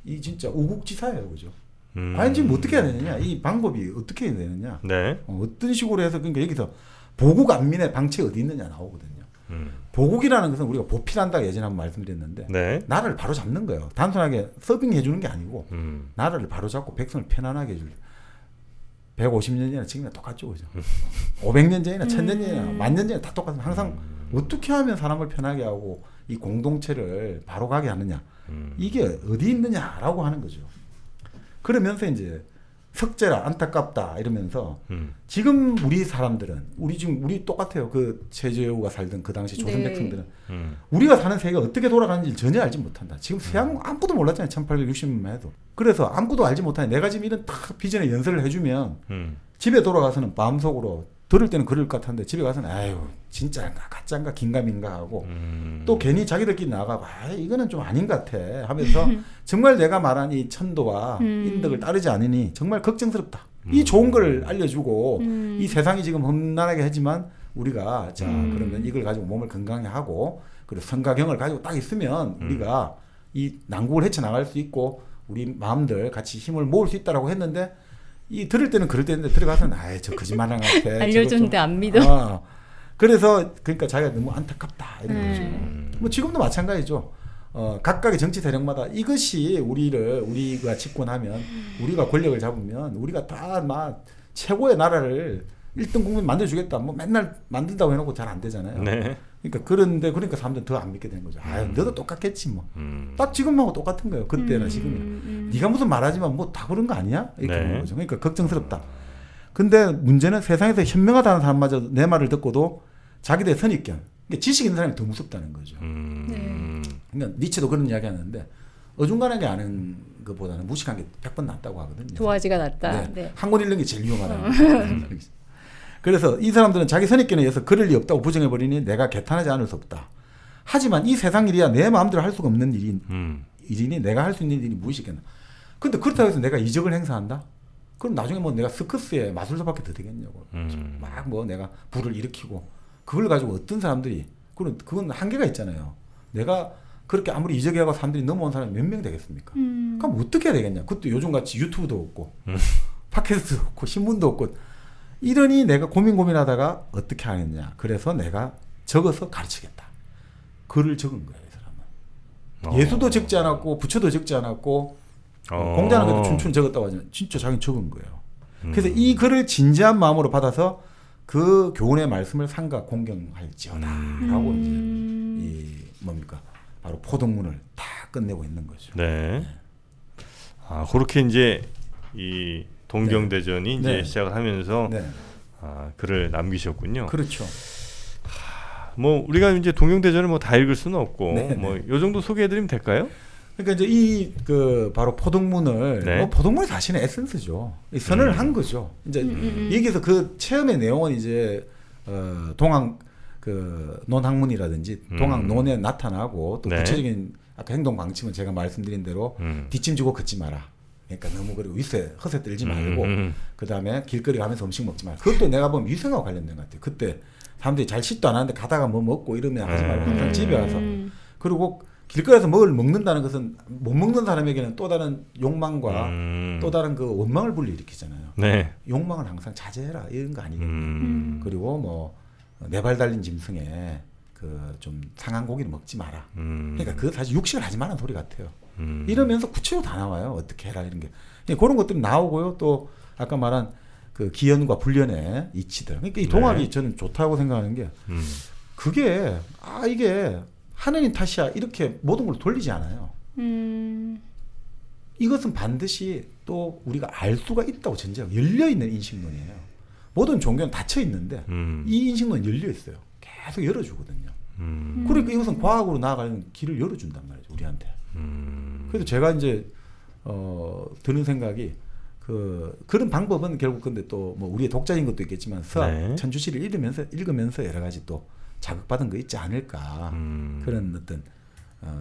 이 진짜 우국지사예요, 그죠? 과연 지금 어떻게 해야 되느냐, 이 방법이 어떻게 해야 되느냐, 네. 어떤 식으로 해서 그러니까 여기서 보국 안민의 방치 어디 있느냐 나오거든요. 보국이라는 것은 우리가 보필한다 예전에 한번 말씀드렸는데 네. 나라를 바로 잡는 거예요. 단순하게 서빙해 주는 게 아니고 음. 나라를 바로 잡고 백성을 편안하게 해줄. 150년 전이나 지금이나 똑같죠, 그죠? 500년 전이나 1000년 전이나 10,000년 전이나 다 똑같습니다. 항상 어떻게 하면 사람을 편하게 하고 이 공동체를 바로 가게 하느냐, 이게 어디 있느냐라고 하는 거죠. 그러면서 이제 석재라 안타깝다 이러면서 지금 우리 사람들은 우리 똑같아요. 그 최재우가 살던 그 당시 조선 네. 백성들은 우리가 사는 세계가 어떻게 돌아가는지 전혀 알지 못한다. 지금 서양 아무것도 몰랐잖아요. 1860년만 해도. 그래서 아무것도 알지 못하니 내가 지금 이런 딱 비전의 연설을 해주면 집에 돌아가서는 마음속으로 들을 때는 그럴 것 같은데 집에 가서는 아유 진짜인가 가짜인가 긴가민가 하고 또 괜히 자기들끼리 나가고 아 이거는 좀 아닌 것 같아 하면서 정말 내가 말한 이 천도와 인덕을 따르지 않으니 정말 걱정스럽다. 이 좋은 걸 알려주고 이 세상이 지금 험난하게 하지만 우리가 자 그러면 이걸 가지고 몸을 건강히 하고 그리고 성가경을 가지고 딱 있으면 우리가 이 난국을 헤쳐나갈 수 있고 우리 마음들 같이 힘을 모을 수 있다라고 했는데 이 들을 때는 그럴 때인데 들어가서는 아이 저 거짓말한 것 같아. 알려줬는데 안 믿어. 그래서 그러니까 자기가 너무 안타깝다 이런 거죠. 뭐 지금도 마찬가지죠. 각각의 정치 세력마다 이것이 우리가 집권하면 우리가 권력을 잡으면 우리가 다 막 최고의 나라를 1등 국민 만들어주겠다. 뭐 맨날 만든다고 해놓고 잘 안 되잖아요. 네. 그러니까 사람들은 더 안 믿게 되는 거죠. 아유, 너도 똑같겠지 뭐. 딱 지금하고 똑같은 거예요. 그때나 지금이나. 네가 무슨 말하지만 뭐 다 그런 거 아니야? 이렇게 네. 되는 거죠. 그러니까 걱정스럽다. 근데 문제는 세상에서 현명하다는 사람마저 내 말을 듣고도 자기들의 선입견. 그러니까 지식 있는 사람이 더 무섭다는 거죠. 그러니까 니체도 그런 이야기 하는데 어중간하게 아는 것보다는 무식한 게 100번 낫다고 하거든요. 도화지가 낫다. 네. 네. 한 권 읽는 게 제일 위험하다는 거죠. 그래서 이 사람들은 자기 선입견에 의해서 그럴 리 없다고 부정해버리니 내가 개탄하지 않을 수 없다. 하지만 이 세상 일이야 내 마음대로 할 수가 없는 일이니 내가 할 수 있는 일이 무엇이겠나. 근데 그렇다고 해서 내가 이적을 행사한다? 그럼 나중에 뭐 내가 스커스에 마술사밖에 더 되겠냐고. 막 뭐 내가 불을 일으키고 그걸 가지고 어떤 사람들이 그건 한계가 있잖아요. 내가 그렇게 아무리 이적해가고 사람들이 넘어온 사람이 몇 명 되겠습니까? 그럼 어떻게 해야 되겠냐. 그것도 요즘같이 유튜브도 없고 팟캐스트도 없고 신문도 없고 이러니 내가 고민하다가 어떻게 하겠냐. 그래서 내가 적어서 가르치겠다. 글을 적은 거예요. 이 사람은. 예수도 적지 않았고 부처도 적지 않았고 공자는 그래도 춘추는 적었다고 하잖아요. 진짜 자기는 적은 거예요. 그래서 이 글을 진지한 마음으로 받아서 그 교훈의 말씀을 삼가 공경할지어다 라고 이제 이 뭡니까 바로 포동문을 다 끝내고 있는 거죠. 네. 아 그렇게 이제 이 동경대전이 이제 네. 시작을 하면서 네. 글을 남기셨군요. 그렇죠. 뭐 우리가 이제 동경대전을 뭐 다 읽을 수는 없고 네, 뭐 요 정도 소개해드리면 될까요? 그러니까 이제 그 바로 포동문을 네. 포동문이 사실은 에센스죠. 이 선언을 한 거죠. 이제 여기서 그 체험의 내용은 이제 동학 그 논학문이라든지 동학 논에 나타나고 또 네. 구체적인 아까 행동 방침은 제가 말씀드린 대로 뒷짐지고 걷지 마라. 그러니까 너무 그리고 허세 떨지 말고 그 다음에 길거리 가면서 음식 먹지 말고 그것도 내가 보면 위생하고 관련된 것 같아요. 그때 사람들이 잘 씻도 안 하는데 가다가 뭐 먹고 이러면 하지 말고 항상 집에 와서 그리고 길거리에서 먹는다는 것은 못 먹는 사람에게는 또 다른 욕망과 또 다른 그 원망을 불러일으키잖아요. 네. 욕망을 항상 자제해라 이런 거 아니겠냐. 그리고 뭐 네 발 달린 짐승에 그 좀 상한 고기를 먹지 마라. 그러니까 그 사실 육식을 하지 말라는 소리 같아요. 이러면서 구체적으로 다 나와요. 어떻게 해라 이런 게. 그런 것들이 나오고요. 또 아까 말한 그 기연과 불연의 이치들. 그러니까 이 동학이 저는 좋다고 생각하는 게 그게 이게 하느님 탓이야 이렇게 모든 걸 돌리지 않아요. 이것은 반드시 또 우리가 알 수가 있다고 전제하고 열려있는 인식론이에요. 모든 종교는 닫혀 있는데 이 인식론은 열려 있어요. 계속 열어주거든요. 그러니까 이것은 과학으로 나아가는 길을 열어준단 말이죠. 우리한테. 그래서 제가 이제 드는 생각이 그런 방법은 결국 근데 또 뭐 우리의 독자인 것도 있겠지만 서학 네. 천주시를 읽으면서 여러 가지 또 자극받은 거 있지 않을까. 그런 어떤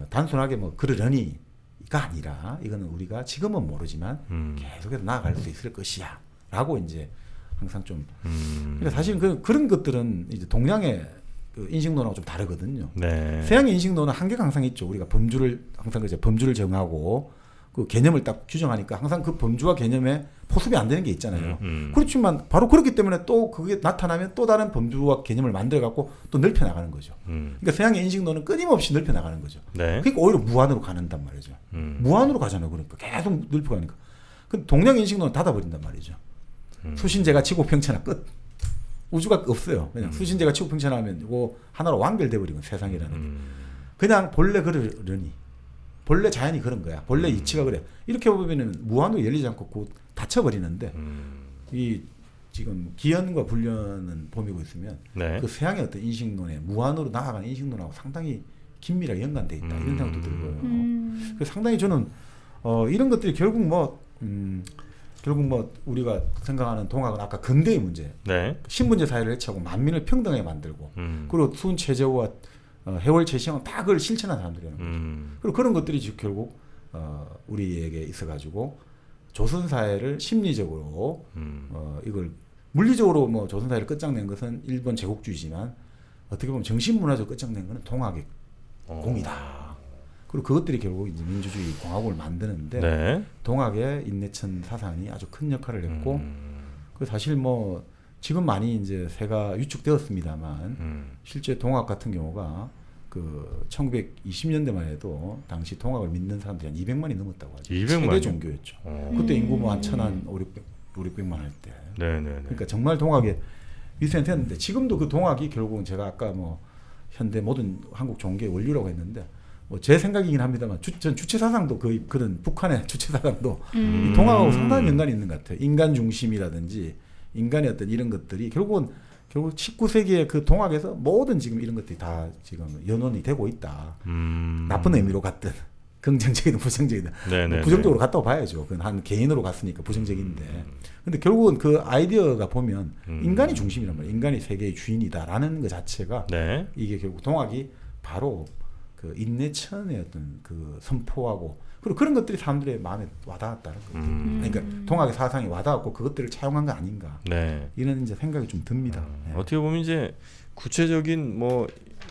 단순하게 뭐 그러려니가 아니라 이거는 우리가 지금은 모르지만 계속해서 나아갈 수 있을 것이야 라고 이제 항상 좀 그러니까 사실 그런 것들은 이제 동양의 그 인식론하고 좀 다르거든요. 네. 서양의 인식론은 한계가 항상 있죠. 우리가 범주를 정하고 그 개념을 딱 규정하니까 항상 그 범주와 개념에 포섭이 안 되는 게 있잖아요. 음. 그렇지만 바로 그렇기 때문에 또 그게 나타나면 또 다른 범주와 개념을 만들어 갖고 또 넓혀 나가는 거죠. 그러니까 서양의 인식론은 끊임없이 넓혀 나가는 거죠. 네. 그러니까 오히려 무한으로 가는단 말이죠. 무한으로 가잖아요. 그러니까 계속 넓혀 가니까. 그 동양 인식론은 닫아버린단 말이죠. 수신제가 지구평천하 끝. 우주가 없어요. 그냥 수신제가 지구평천하면 이거 하나로 완결돼 버리면 세상이라는 게. 그냥 본래 그러니. 본래 자연이 그런 거야. 본래 이치가 그래. 이렇게 보면은 무한으로 열리지 않고 곧 닫혀버리는데 이 지금 기연과 불연은 봄이고 있으면 네. 그 서양의 어떤 인식론에 무한으로 나아가는 인식론하고 상당히 긴밀하게 연관돼 있다 이런 생각도 들고요. 그래서 상당히 저는 이런 것들이 결국 뭐 우리가 생각하는 동학은 아까 근대의 문제, 네. 신분제 사회를 해체하고 만민을 평등하게 만들고 그리고 수은 체제와 해월 제시형은 다 그걸 실천한 사람들이라는 거죠. 그리고 그런 것들이 지금 결국 우리에게 있어가지고 조선 사회를 심리적으로 이걸 물리적으로 뭐 조선 사회를 끝장낸 것은 일본 제국주의지만 어떻게 보면 정신문화적으로 끝장낸 것은 동학의 공이다. 그리고 그것들이 결국 이제 민주주의 공화국을 만드는데 네. 동학의 인내천 사상이 아주 큰 역할을 했고 그 사실 뭐 지금 많이 이제 새가 유축되었습니다만 실제 동학 같은 경우가 그 1920년대만 해도 당시 동학을 믿는 사람들이 한 200만이 넘었다고 하죠. 200만 최대 이요? 종교였죠. 그때 인구 뭐 한 1,000한 500~600만 할 때. 네네네. 그러니까 정말 동학의 위센트였는데 지금도 그 동학이 결국은 제가 아까 뭐 현대 모든 한국 종교의 원류라고 했는데 뭐 제 생각이긴 합니다만 전 주체 사상도 거의 그런 북한의 주체 사상도 이 동학하고 상당히 연관이 있는 것 같아요. 인간 중심이라든지 인간의 어떤 이런 것들이 결국 19세기의 그 동학에서 모든 지금 이런 것들이 다 지금 연원이 되고 있다. 나쁜 의미로 갔든 긍정적이든 부정적이든 네네네. 부정적으로 갔다고 봐야죠. 그건 한 개인으로 갔으니까 부정적인데. 근데 결국은 그 아이디어가 보면 인간이 중심이란 말이에요. 인간이 세계의 주인이다라는 것 자체가 네. 이게 결국 동학이 바로 그 인내천의 어떤 그 선포하고 그리고 그런 것들이 사람들의 마음에 와닿았다는 거죠. 그러니까 동학의 사상이 와닿았고 그것들을 차용한 거 아닌가. 네. 이런 이제 생각이 좀 듭니다. 네. 어떻게 보면 이제 구체적인 뭐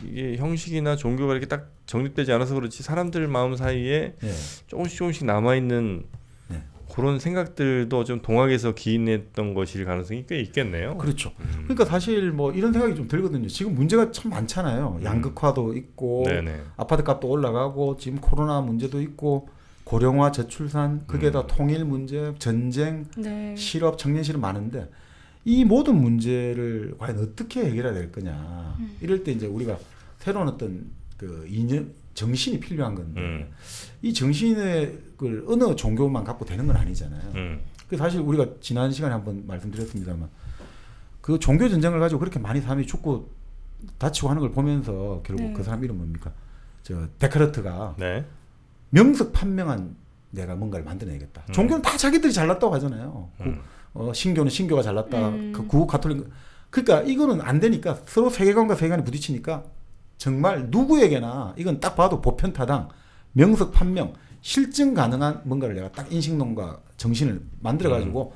이게 형식이나 종교가 이렇게 딱 정립되지 않아서 그렇지 사람들 마음 사이에 네. 조금씩 남아 있는 네. 그런 생각들도 좀 동학에서 기인했던 것일 가능성이 꽤 있겠네요. 그렇죠. 그러니까 사실 뭐 이런 생각이 좀 들거든요. 지금 문제가 참 많잖아요. 양극화도 있고 네네. 아파트 값도 올라가고 지금 코로나 문제도 있고 고령화 저출산 그게 다 통일 문제 전쟁 네. 실업 청년 실업 많은데 이 모든 문제를 과연 어떻게 해결해야 될 거냐 이럴 때 이제 우리가 새로운 어떤 그 이념 정신이 필요한 건데 이 정신의 그 어느 종교만 갖고 되는 건 아니잖아요. 그 사실 우리가 지난 시간에 한번 말씀드렸습니다만 그 종교 전쟁을 가지고 그렇게 많이 사람이 죽고 다치고 하는 걸 보면서 결국 네. 그 사람 이름 뭡니까? 저 데카르트가 네. 명석 판명한 내가 뭔가를 만들어내겠다. 종교는 다 자기들이 잘났다고 하잖아요. 신교는 신교가 잘났다. 그 구국 가톨릭 그러니까 이거는 안 되니까 서로 세계관과 세계관이 부딪히니까 정말 누구에게나 이건 딱 봐도 보편타당 명석 판명 실증 가능한 뭔가를 내가 딱 인식론과 정신을 만들어 가지고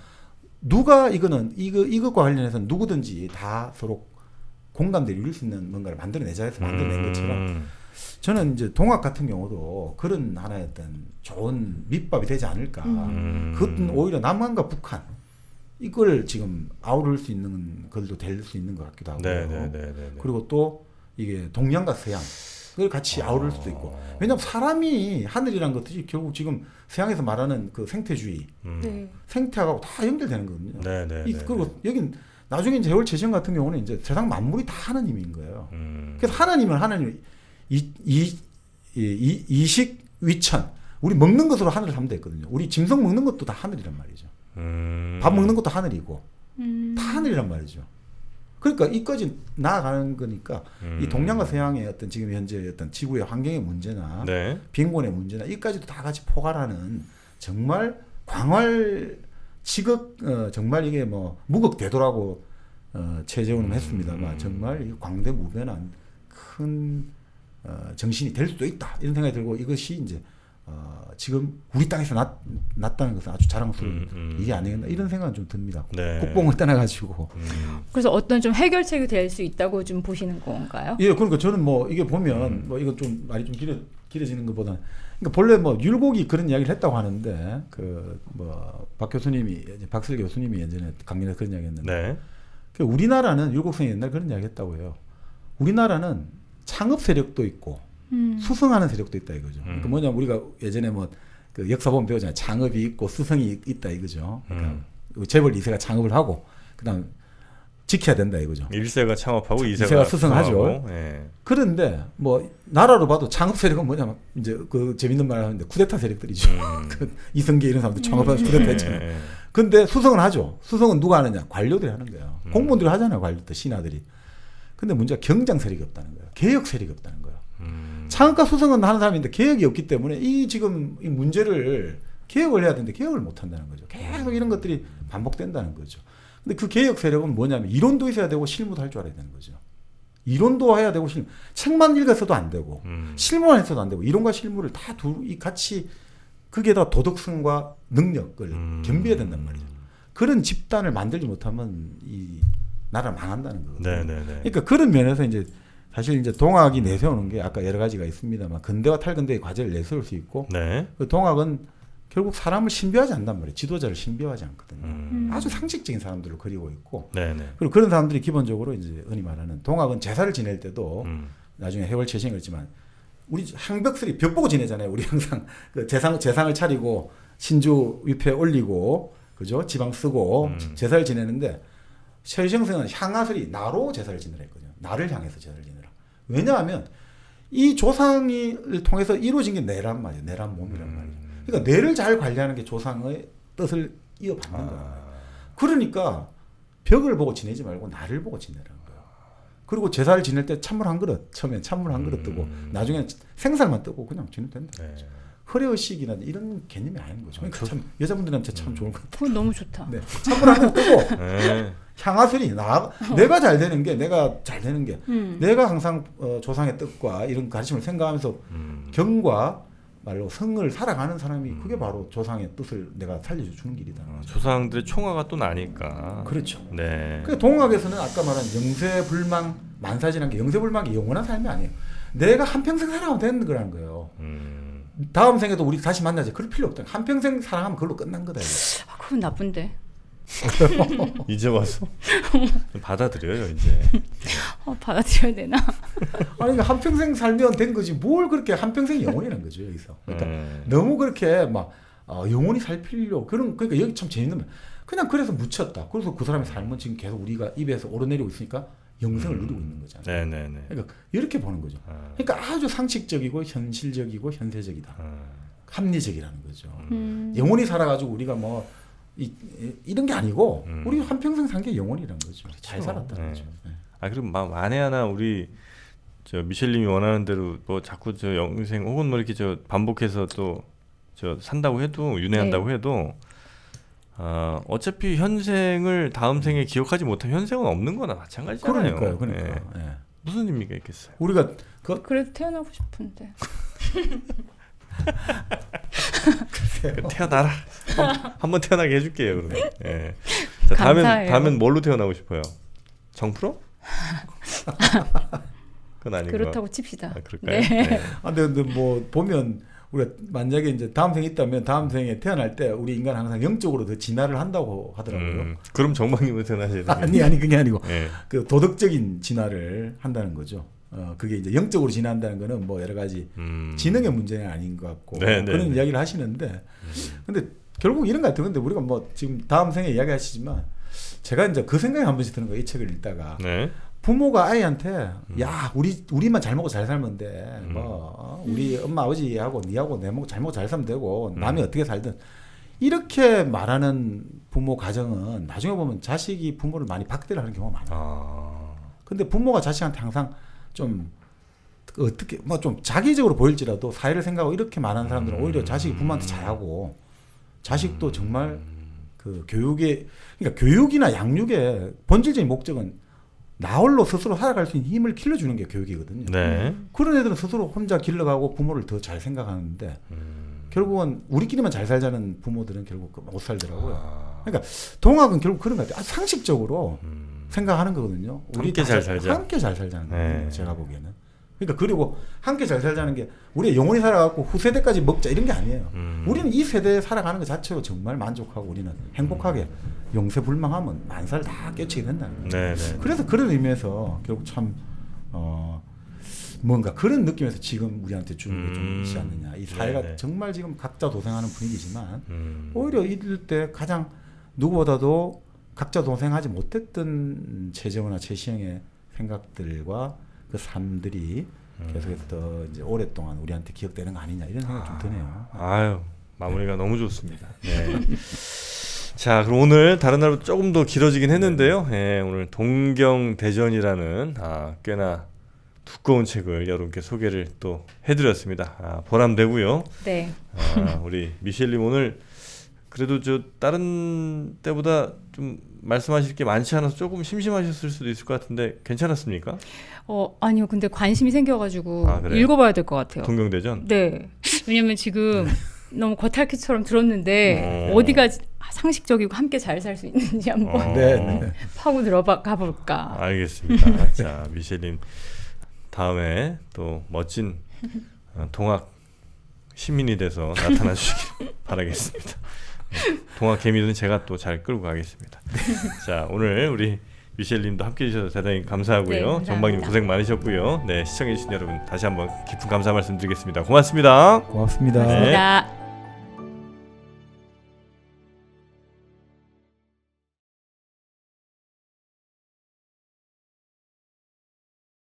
누가 이거는 이것과 관련해서 누구든지 다 서로 공감대를 이룰 수 있는 뭔가를 만들어내자 해서 만들어낸 것처럼 저는 이제 동학 같은 경우도 그런 하나의 어떤 좋은 밑밥이 되지 않을까. 그것은 오히려 남한과 북한 이걸 지금 아우를 수 있는 걸도 될 수 있는 것 같기도 하고요. 네네네네. 그리고 또 이게 동양과 서양 그걸 같이 아우를 수도 있고. 왜냐하면 사람이 하늘이란 것들이 결국 지금 서양에서 말하는 그 생태주의, 네. 생태하고 다 연결되는 거거든요. 네네. 그리고 여긴 나중에 이제 해월 제시형 같은 경우는 이제 세상 만물이 다 하나님인 거예요. 그래서 하나님은 하나님 이식 위천 우리 먹는 것으로 하늘을 삼다 했거든요. 우리 짐승 먹는 것도 다 하늘이란 말이죠. 밥 먹는 것도 하늘이고 다 하늘이란 말이죠. 그러니까 이까지 나아가는 거니까 이 동양과 서양의 어떤 지금 현재 어떤 지구의 환경의 문제나 네. 빈곤의 문제나 이까지도 다 같이 포괄하는 정말 광활 지극 정말 이게 뭐 무극대도라고 최재훈은 했습니다만 정말 이 광대무변한 큰 정신이 될 수도 있다 이런 생각이 들고 이것이 이제 지금 우리 땅에서 났다는 것은 아주 자랑스러운 일이 아니겠나 이런 생각은 좀 듭니다. 네. 국뽕을 떠나가지고. 그래서 어떤 좀 해결책이 될 수 있다고 좀 보시는 건가요? 예, 그러니까 저는 뭐 이게 보면 뭐 이거 좀 말이 좀 길어지는 것보다는 그러니까 본래 뭐 율곡이 그런 이야기를 했다고 하는데 그 뭐 박슬 교수님이 예전에 강연에서 그런 이야기했는데 네. 그 우리나라는 율곡성이 옛날 그런 이야기했다고 해요. 우리나라는 창업 세력도 있고 수성하는 세력도 있다 이거죠. 그러니까 뭐냐면 우리가 예전에 뭐 그 역사 보면 배우잖아요. 창업이 있고 수성이 있다 이거죠. 그러니까 재벌 2세가 창업을 하고 그다음 지켜야 된다 이거죠. 1세가 창업하고 2세가 이세가 수성하죠. 수성하고, 예. 그런데 뭐 나라로 봐도 창업 세력은 뭐냐면 이제 그 재밌는 말 하는데 쿠데타 세력들이죠. 그 이성계 이런 사람들 창업해서 쿠데타 했잖아요. 예. 근데 수성은 하죠. 수성은 누가 하느냐? 관료들이 하는 거예요. 공무원들이 하잖아요. 관료들, 신하들이. 근데 문제가 경장 세력이 없다는 거예요. 개혁 세력이 없다는 거예요. 창업과 수성은 하는 사람인데 개혁이 없기 때문에 지금 이 문제를 개혁을 해야 되는데 개혁을 못 한다는 거죠. 계속 이런 것들이 반복된다는 거죠. 근데 그 개혁 세력은 뭐냐면 이론도 있어야 되고 실무도 할 줄 알아야 되는 거죠. 이론도 해야 되고 책만 읽어서도 안 되고 실무만 해서도 안 되고 이론과 실무를 다 같이 거기에다 도덕성과 능력을 겸비해야 된단 말이죠. 그런 집단을 만들지 못하면 이 나라가 망한다는 거거든요. 네네네. 그러니까 그런 면에서 이제 사실 이제 동학이 내세우는 게 아까 여러 가지가 있습니다만 근대와 탈근대의 과제를 내세울 수 있고 네. 그 동학은 결국 사람을 신비하지 않단 말이에요. 지도자를 신비하지 않거든요. 아주 상식적인 사람들을 그리고 있고 네네. 그리고 그런 사람들이 기본적으로 이제 흔히 말하는 동학은 제사를 지낼 때도 나중에 해월 최신을 했지만 우리 항벽들이 벽 보고 지내잖아요. 우리 항상 그 제상을 차리고 신주 위패 올리고 그죠? 지방 쓰고 제사를 지내는데 최정성은 향화설이 나로 제사를 지내라 했거든요. 나를 향해서 제사를 지내라. 왜냐하면 이 조상을 통해서 이루어진 게 내란 말이에요. 내란 몸이란 말이에요. 그러니까 뇌를 잘 관리하는 게 조상의 뜻을 이어받는 거예요. 그러니까 벽을 보고 지내지 말고 나를 보고 지내라는 거예요. 그리고 제사를 지낼 때 찬물 한 그릇, 처음엔 찬물 한 그릇 뜨고 나중에 생쌀만 뜨고 그냥 지내면 된다. 네. 허례의식이나 이런 개념이 아닌 거죠. 그러니까 참 여자분들한테 참 좋은 것 같아요. 그건 너무 좋다. 네. 찬물 한 그릇 뜨고 네. 향화술이 내가 잘 되는 게 내가 항상 조상의 뜻과 이런 가르침을 생각하면서 경과 말로 성을 살아가는 사람이 그게 바로 조상의 뜻을 내가 살려주는 길이다. 조상들의 총화가 또 나니까. 그렇죠. 네. 그 동학에서는 아까 말한 영세불망 만사지라는 게 영세불망이 영원한 삶이 아니에요. 내가 한평생 살아가면 되는 거라는 거예요. 다음 생에도 우리 다시 만나지 그럴 필요 없다. 한평생 사랑하면 그걸로 끝난 거다. 아, 그건 나쁜데. 이제 와서 좀 받아들여요 이제. 받아들여야 되나? 아니 그러니까 한평생 살면 된 거지 뭘 그렇게 한평생 영원이라는 거죠 여기서. 그러니까 너무 그렇게 막 영원히 살 필요 그러니까 여기 참 재밌는 말. 그냥 그래서 묻혔다. 그래서 그 사람의 삶은 지금 계속 우리가 입에서 오르내리고 있으니까 영생을 누리고 있는 거잖아요. 네네네. 그러니까 이렇게 보는 거죠. 그러니까 아주 상식적이고 현실적이고 현세적이다. 합리적이라는 거죠. 영원히 살아가지고 우리가 뭐 이런 게 아니고 우리 한평생 산 게 영원이라는 거죠. 잘 살았다는 거죠. 네. 아 그리고 만에 하나 우리 저 미셸님이 원하는 대로 뭐 자꾸 저 영생 혹은 뭐 이렇게 저 반복해서 또 저 산다고 해도 윤회한다고 해도 어차피 현생을 다음 생에 기억하지 못하면 현생은 없는 거나 마찬가지잖아요. 그러니까요. 예. 예. 무슨 의미가 있겠어요? 우리가 그래도 태어나고 싶은데. 태어나라. 한번 태어나게 해줄게요. 그러면. 예. 자, 감사해요. 다음엔 뭘로 태어나고 싶어요? 정프로? 그건 아닌 거. 그렇다고 칩시다. 아, 그럴까요? 네. 네. 근데 뭐 보면 우리가 만약에 이제 다음 생이 있다면 다음 생에 태어날 때 우리 인간 항상 영적으로 더 진화를 한다고 하더라고요. 그럼 정박님은 태어나셔야 돼요. 아니 그게 아니고 네. 그 도덕적인 진화를 한다는 거죠. 그게 이제 영적으로 진화한다는 거는 뭐 여러 가지 지능의 문제는 아닌 것 같고 그런 이야기를 하시는데 근데 결국 이런 것 같아요. 근데 우리가 뭐 지금 다음 생에 이야기하시지만 제가 이제 그 생각이 한 번씩 드는 거예요. 이 책을 읽다가 네. 부모가 아이한테 야 우리만 잘 먹고 잘 살면 돼. 우리 엄마 아버지하고 니하고 내 먹고 잘 먹고 잘 살면 되고 남이 어떻게 살든 이렇게 말하는 부모 가정은 나중에 보면 자식이 부모를 많이 박대를 하는 경우가 많아요. 근데 부모가 자식한테 항상 좀 어떻게 뭐 좀 자기적으로 보일지라도 사회를 생각하고 이렇게 말하는 사람들은 오히려 자식이 부모한테 잘하고 자식도 정말 그 교육의 그러니까 교육이나 양육의 본질적인 목적은 나 홀로 스스로 살아갈 수 있는 힘을 길러주는 게 교육이거든요. 네. 그런 애들은 스스로 혼자 길러가고 부모를 더 잘 생각하는데 결국은 우리끼리만 잘 살자는 부모들은 결국 못 살더라고요. 그러니까 동학은 결국 그런 것 같아요. 상식적으로 생각하는 거거든요. 함께 잘 살자. 함께 잘 살자는 네. 거예요. 제가 보기에는. 그러니까 그리고 함께 잘 살자는 게 우리가 영원히 살아갖고 후세대까지 먹자 이런 게 아니에요. 우리는 이 세대에 살아가는 것 자체로 정말 만족하고 우리는 행복하게 영세불망하면 만살 다 깨치게 된다는 거예요. 네네. 그래서 그런 의미에서 결국 참 뭔가 그런 느낌에서 지금 우리한테 주는 게 좀 있지 않느냐. 이 사회가 네네. 정말 지금 각자 도생하는 분위기지만 오히려 이럴 때 가장 누구보다도 각자 도생하지 못했던 최재호나 최시영의 생각들과 그 삶들이 계속해서 더 이제 오랫동안 우리한테 기억되는 거 아니냐 이런 생각이 좀 드네요. 아유, 마무리가 너무 좋습니다. 네. 자, 그럼 오늘 다른 날보다 조금 더 길어지긴 했는데요. 예, 오늘 동경대전이라는 꽤나 두꺼운 책을 여러분께 소개를 또 해드렸습니다. 보람되고요. 네. 우리 미셸님 오늘 그래도 저 다른 때보다 좀 말씀하실 게 많지 않아서 조금 심심하셨을 수도 있을 것 같은데 괜찮았습니까? 아니요. 근데 관심이 생겨가지고 그래요? 읽어봐야 될 것 같아요. 동경대전? 네. 왜냐면 지금 너무 겉핥기처럼 들었는데 어. 어디가 상식적이고 함께 잘 살 수 있는지 한번 네. 파고 들어가 볼까. 알겠습니다. 자, 미셸님 다음에 또 멋진 동학 시민이 돼서 나타나 주시길 바라겠습니다. 동학 개미들은 제가 또 잘 끌고 가겠습니다. 자, 오늘 우리 미셸님도 함께해 주셔서 대단히 감사하고요. 네, 감사합니다. 정박님 고생 많으셨고요. 네, 시청해 주신 여러분 다시 한번 깊은 감사 말씀드리겠습니다. 고맙습니다. 고맙습니다. 네. 감사합니다.